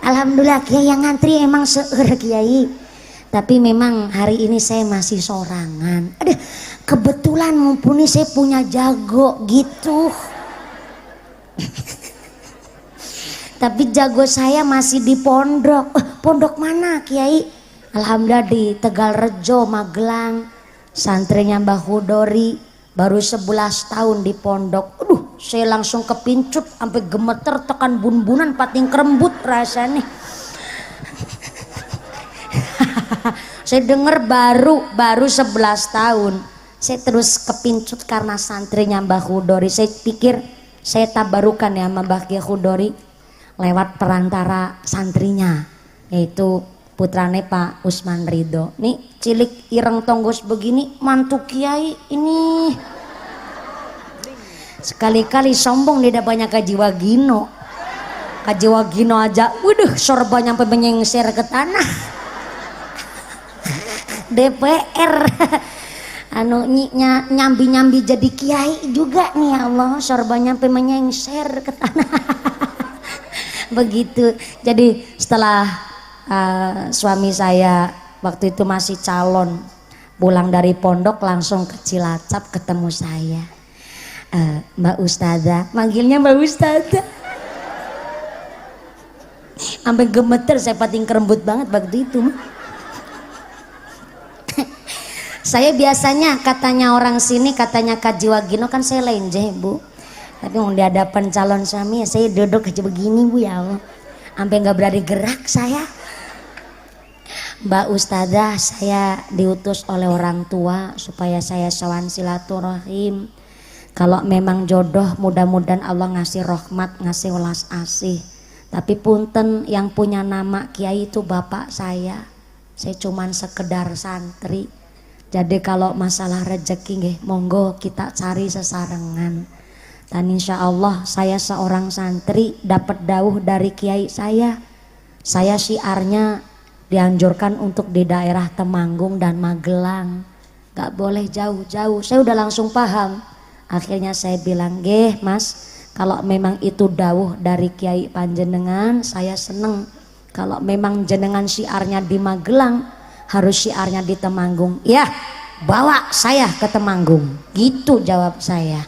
Alhamdulillah Kiai yang ngantri emang seueur Kiai. Tapi memang hari ini saya masih sorangan. Aduh, kebetulan mumpuni saya punya jago gitu. Tapi jago saya masih di pondok. Pondok mana Kiai? Alhamdulillah di Tegalrejo, Magelang. Santrinya Mbah Hudori, baru 11 tahun di pondok. Aduh, saya langsung kepincut sampai gemeter tekan bun-bunan pating kerembut rasanya. Saya dengar baru 11 tahun. Saya terus kepincut karena santrinya Mbah Hudori. Saya pikir saya tabarukan ya sama Mbah Hudori lewat perantara santrinya, yaitu putrane Pak Usman Ridho. Nih cilik ireng tonggos begini mantu Kiai ini. Sekali-kali sombong tidak banyak kajiwa gino. Kajiwa gino aja, waduh sorba nyampe menyengser ke tanah. DPR. anu nyambi-nyambi jadi kiai juga nih ya Allah, sorba nyampe menyengser ke tanah. Begitu. Jadi setelah suami saya waktu itu masih calon, pulang dari pondok langsung ke Cilacap ketemu saya. Mbak Ustazah, manggilnya Mbak Ustazah. Sampai gemeter, saya pating kerembut banget waktu itu. Saya biasanya katanya orang sini, katanya Kak Jiwagino kan saya lenjeh Bu. Tapi mau di hadapan calon suami ya saya duduk aja begini Bu ya Allah. Sampai nggak berani gerak saya. Mbak Ustazah, saya diutus oleh orang tua supaya saya sowan silaturahim. Kalau memang jodoh mudah-mudahan Allah ngasih rahmat, ngasih welas asih. Tapi punten yang punya nama kiai itu bapak saya. Saya cuman sekedar santri. Jadi kalau masalah rezeki nggih monggo kita cari sesarengan. Dan insya Allah saya seorang santri dapat dawuh dari kiai saya. Saya syiarnya dianjurkan untuk di daerah Temanggung dan Magelang. Gak boleh jauh-jauh. Saya udah langsung paham. Akhirnya saya bilang, "Nggih Mas, kalau memang itu dawuh dari kiai panjenengan, saya seneng. Kalau memang jenengan syiarnya di Magelang, harus syiarnya di Temanggung." Ya, bawa saya ke Temanggung. Gitu jawab saya.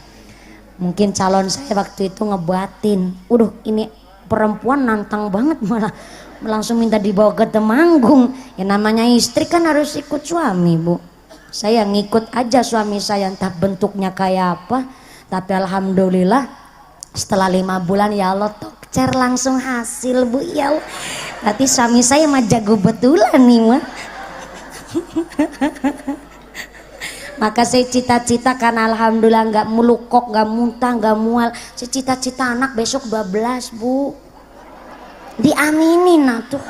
Mungkin calon saya waktu itu ngebatin, "Udah ini perempuan nantang banget, malah langsung minta dibawa ke Temanggung." Ya namanya istri kan harus ikut suami Bu. Saya ngikut aja suami saya, entah bentuknya kayak apa. Tapi alhamdulillah setelah 5 bulan ya Allah tokcer langsung hasil Bu ya Allah. Berarti suami saya mah jago betulan nih mah. Maka saya cita-cita karena alhamdulillah nggak melukok, nggak muntah, nggak mual. Saya cita-cita anak besok 12 Bu. Diaminin atuh.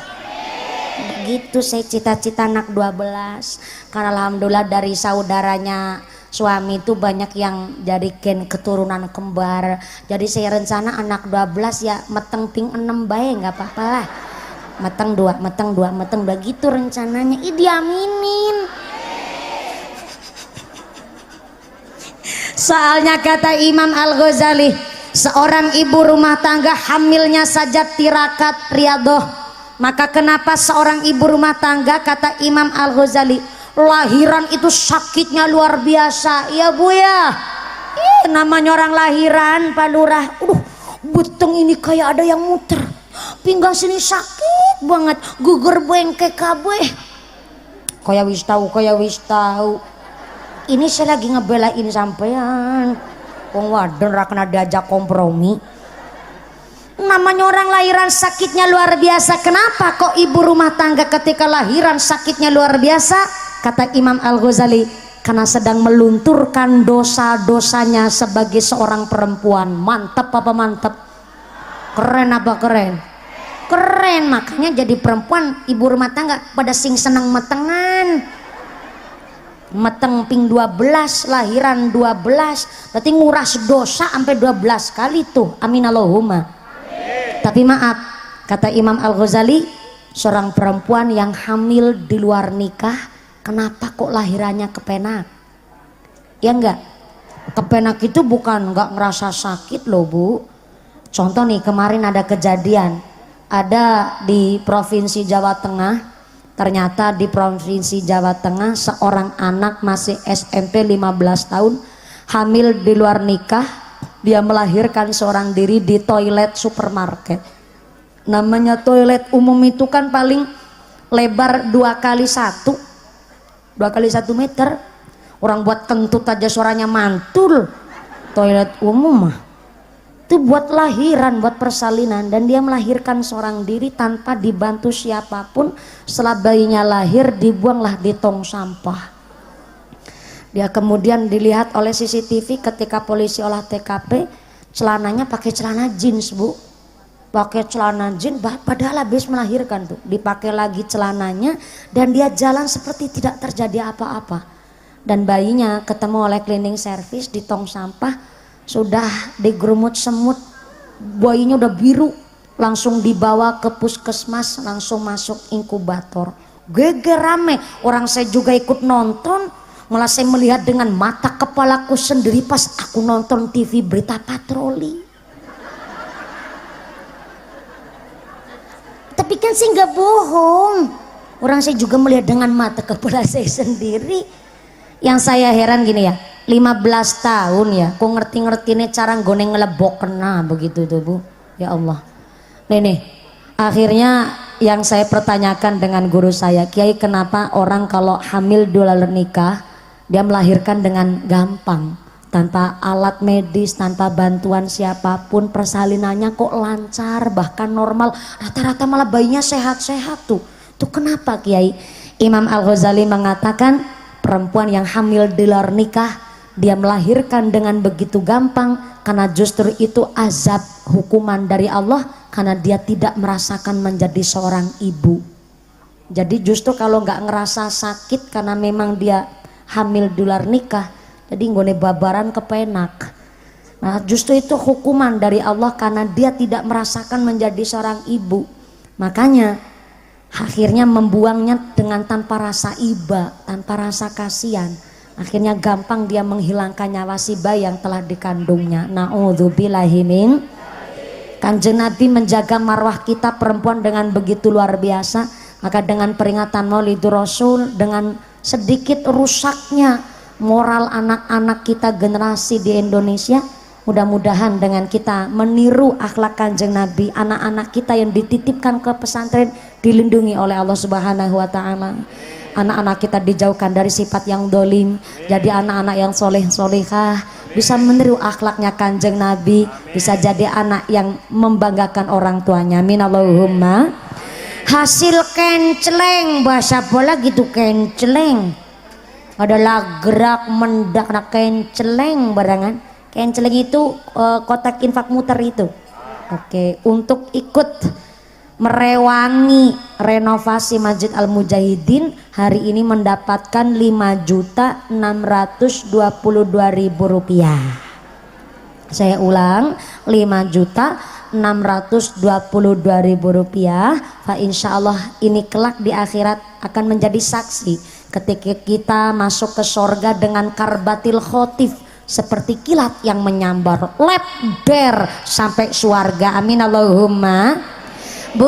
Begitu saya cita-cita anak 12. Karena alhamdulillah dari saudaranya suami itu banyak yang jadi keturunan kembar. Jadi saya rencana anak 12 ya meteng ping 6 bae nggak apa-apa lah. Meteng 2, meteng 2, meteng 2 gitu rencananya. Ih diaminin. Soalnya kata Imam Al-Ghazali, seorang ibu rumah tangga hamilnya saja tirakat riadoh. Maka kenapa seorang ibu rumah tangga kata Imam Al-Ghazali, lahiran itu sakitnya luar biasa ya Bu ya. Namanya orang lahiran Pak Lurah, beteng ini kayak ada yang muter, pinggang sini sakit banget, gugur bengkek kabeh. Kayak wis tahu. Ini saya lagi ngebelain sampean. Wong wadon ra kena diajak kompromi. Namanya orang lahiran sakitnya luar biasa. Kenapa kok ibu rumah tangga ketika lahiran sakitnya luar biasa? Kata Imam Al-Ghazali, karena sedang melunturkan dosa-dosanya sebagai seorang perempuan. Mantep apa mantep? Keren apa keren? Keren. Makanya jadi perempuan ibu rumah tangga pada sing seneng metengan. Meteng ping 12, lahiran 12, berarti nguras dosa sampai 12 kali tuh. Amin Allahumma. Tapi maaf, kata Imam Al-Ghazali, seorang perempuan yang hamil di luar nikah, kenapa kok lahirannya kepenak? Ya enggak? Kepenak itu bukan enggak ngerasa sakit loh Bu. Contoh nih, kemarin ada kejadian, ada di Provinsi Jawa Tengah. Ternyata di Provinsi Jawa Tengah seorang anak masih SMP 15 tahun hamil di luar nikah. Dia melahirkan seorang diri di toilet supermarket. Namanya toilet umum itu kan paling lebar 2x1 meter. Orang buat kentut aja suaranya mantul. Toilet umum mah itu buat lahiran, buat persalinan. Dan dia melahirkan seorang diri tanpa dibantu siapapun. Setelah bayinya lahir dibuanglah di tong sampah. Dia kemudian dilihat oleh CCTV ketika polisi olah TKP, celananya pakai celana jeans Bu. Pakai celana jeans, padahal habis melahirkan tuh. Dipakai lagi celananya dan dia jalan seperti tidak terjadi apa-apa. Dan bayinya ketemu oleh cleaning service di tong sampah, sudah digerumut semut, bayinya udah biru, langsung dibawa ke puskesmas, langsung masuk inkubator. Geger rame, orang saya juga ikut nonton. Malah saya melihat dengan mata kepalaku sendiri pas aku nonton TV berita patroli. Tapi kan saya nggak bohong. Orang saya juga melihat dengan mata kepala saya sendiri. Yang saya heran gini ya, 15 tahun ya, kok ngerti-ngertinya cara nggone ngelebok kena begitu tuh Bu. Ya Allah. Nih, akhirnya yang saya pertanyakan dengan guru saya, Kiai, kenapa orang kalau hamil di luar nikah dia melahirkan dengan gampang, tanpa alat medis, tanpa bantuan siapapun, persalinannya kok lancar, bahkan normal, rata-rata malah bayinya sehat-sehat tuh. Tuh kenapa Kiai? Imam Al-Ghazali mengatakan perempuan yang hamil di luar nikah dia melahirkan dengan begitu gampang karena justru itu azab hukuman dari Allah, karena dia tidak merasakan menjadi seorang ibu. Jadi justru kalau nggak ngerasa sakit karena memang dia hamil di luar nikah, jadi nggone babaran kepenak. Nah justru itu hukuman dari Allah karena dia tidak merasakan menjadi seorang ibu. Makanya akhirnya membuangnya dengan tanpa rasa iba, tanpa rasa kasihan. Akhirnya gampang dia menghilangkan nyawa si bayi yang telah dikandungnya. Na'udzubillahi min. Kanjeng Nabi menjaga marwah kita perempuan dengan begitu luar biasa. Maka dengan peringatan Maulidur Rasul, dengan sedikit rusaknya moral anak-anak kita generasi di Indonesia, mudah-mudahan dengan kita meniru akhlak Kanjeng Nabi, anak-anak kita yang dititipkan ke pesantren dilindungi oleh Allah Subhanahu wa taala. Anak-anak kita dijauhkan dari sifat yang dolim, jadi anak-anak yang soleh-solehah, bisa meniru akhlaknya Kanjeng Nabi, bisa jadi anak yang membanggakan orang tuanya. Amin Allahumma. Hasil kenceleng, bahasa bola gitu, kenceleng adalah gerak mendak kenceleng barangan. Kenceleng itu kotak infak muter itu. Oke, untuk ikut merewangi renovasi Masjid Al Mujahidin hari ini mendapatkan 5.622.000 rupiah. Saya ulang, 5.622.000 rupiah. Fa insya Allah ini kelak di akhirat akan menjadi saksi ketika kita masuk ke sorga dengan karbatil khotif seperti kilat yang menyambar lebar sampai surga. Amin Allahumma. Bu,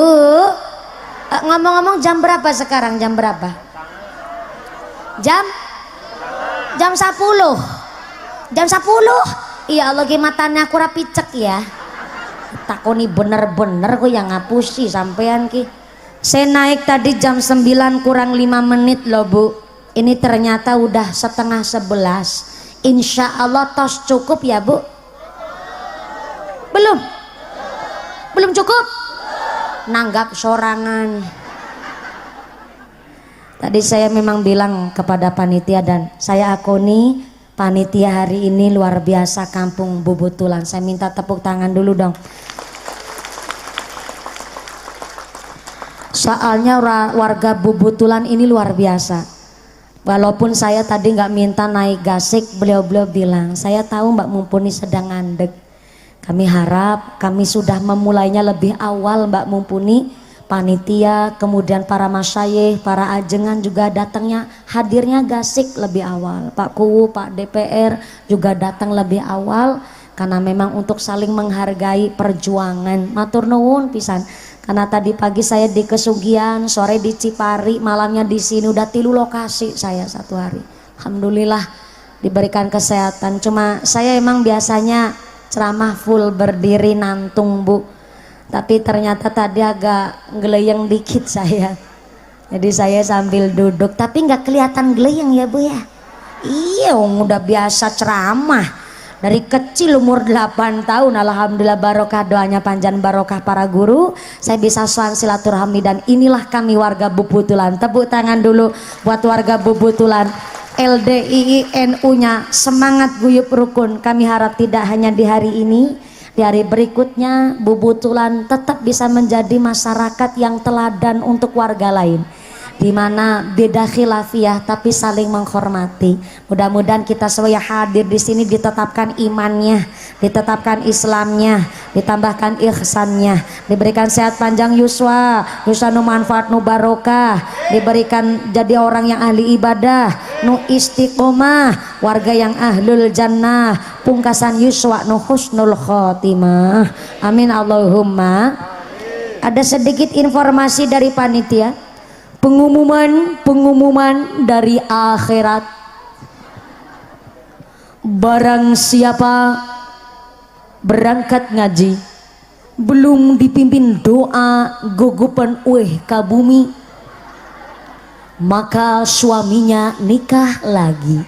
ngomong-ngomong jam berapa sekarang? Jam berapa? Jam 10. Jam 10. Iya Allah, matanya aku rapi cek ya. Takoni bener-bener kok yang ngapusi sampean ki. Saya naik tadi jam 9 kurang 5 menit loh Bu. Ini ternyata udah setengah 11. Insya Allah tos cukup ya Bu? Belum? Belum cukup? Nanggap sorangan. Tadi saya memang bilang kepada panitia dan saya akuni panitia hari ini luar biasa Kampung Bubutulan. Saya minta tepuk tangan dulu dong. Soalnya warga Bubutulan ini luar biasa. Walaupun saya tadi nggak minta naik gasik, beliau-beliau bilang, saya tahu Mbak Mumpuni sedang ngandek. Kami harap kami sudah memulainya lebih awal Mbak Mumpuni. Panitia, kemudian para masyayikh, para ajengan juga datangnya, hadirnya gasik lebih awal. Pak Kuwu, Pak DPR juga datang lebih awal. Karena memang untuk saling menghargai perjuangan. Matur nuwun pisan. Karena tadi pagi saya di Kesugian, sore di Cipari, malamnya di sini, udah 3 lokasi saya satu hari. Alhamdulillah diberikan kesehatan. Cuma saya emang biasanya ceramah full berdiri nantung Bu, tapi ternyata tadi agak geleyang dikit saya, jadi saya sambil duduk, tapi nggak kelihatan geleyang ya Bu ya. Iya udah biasa ceramah dari kecil, umur 8 tahun. Alhamdulillah barokah doanya panjang, barokah para guru, saya bisa soal silaturahmi. Dan inilah kami warga Bubutulan. Tepuk tangan dulu buat warga Bubutulan. LDII NU-nya semangat guyup rukun. Kami harap tidak hanya di hari ini, di hari berikutnya Bubutulan tetap bisa menjadi masyarakat yang teladan untuk warga lain. di mana beda khilafiyah tapi saling menghormati. Mudah-mudahan kita semua yang hadir di sini ditetapkan imannya, ditetapkan Islamnya, ditambahkan ihsannya, diberikan sehat panjang yuswa, nu manfaat nu barokah, diberikan jadi orang yang ahli ibadah, nu istiqomah, warga yang ahlul jannah, pungkasan yuswa nu husnul khotimah. Amin Allahumma. Ada sedikit informasi dari panitia. Pengumuman dari akhirat. Barang siapa berangkat ngaji belum dipimpin doa gugupan ka bumi, maka suaminya nikah lagi.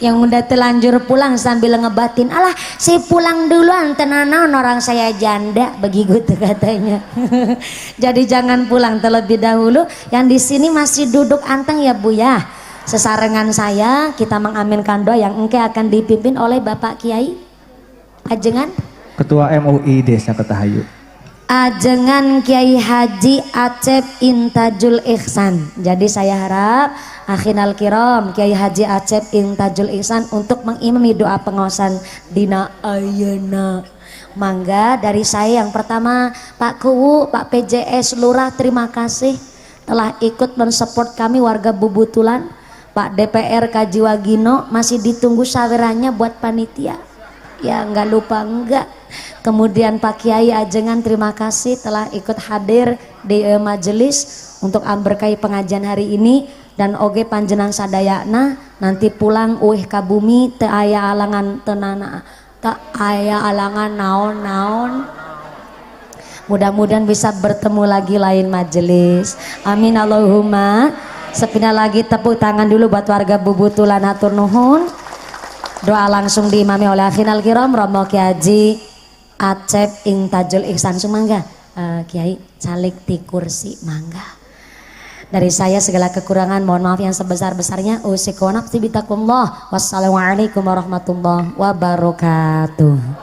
Yang udah telanjur pulang sambil ngebatin, alah saya pulang duluan tenanan orang saya janda begitu katanya. Jadi jangan pulang terlebih dahulu. Yang di sini masih duduk anteng ya Bu ya. Sesarengan saya kita mengaminkan doa yang engke akan dipimpin oleh Bapak Kiai Ajengan Ketua MUI Desa Ketahayu. Ajengan Kiai Haji Acep Intajul Ihsan. Jadi saya harap akhinal kiram Kiai Haji Acep Intajul Ihsan untuk mengimami doa pengawasan dina ayeuna. Mangga dari saya yang pertama Pak Kuwu, Pak PJS Lurah, terima kasih telah ikut mensupport kami warga Bubutulan. Pak DPR Kaji Wagino masih ditunggu sawerannya buat panitia. Ya nggak lupa enggak. Kemudian Pak Kiai Ajengan terima kasih telah ikut hadir di majelis untuk berkahi pengajian hari ini. Dan oge panjenengan sadayana nanti pulang ka bumi teu aya alangan tenana, tak aya alangan naon-naon. Mudah-mudahan bisa bertemu lagi lain majelis. Amin Allahumma. Sepina lagi tepuk tangan dulu buat warga Bubutulan, hatur nuhun. Doa langsung diimami oleh akhinal kiram Romo Kiai Haji Acep Intajul Ihsan. Sumangga Kiai calik ti kursi mangga. Dari saya segala kekurangan mohon maaf yang sebesar-besarnya. Usiku wa nafsi bitakumullah. Wassalamualaikum warahmatullahi wabarakatuh.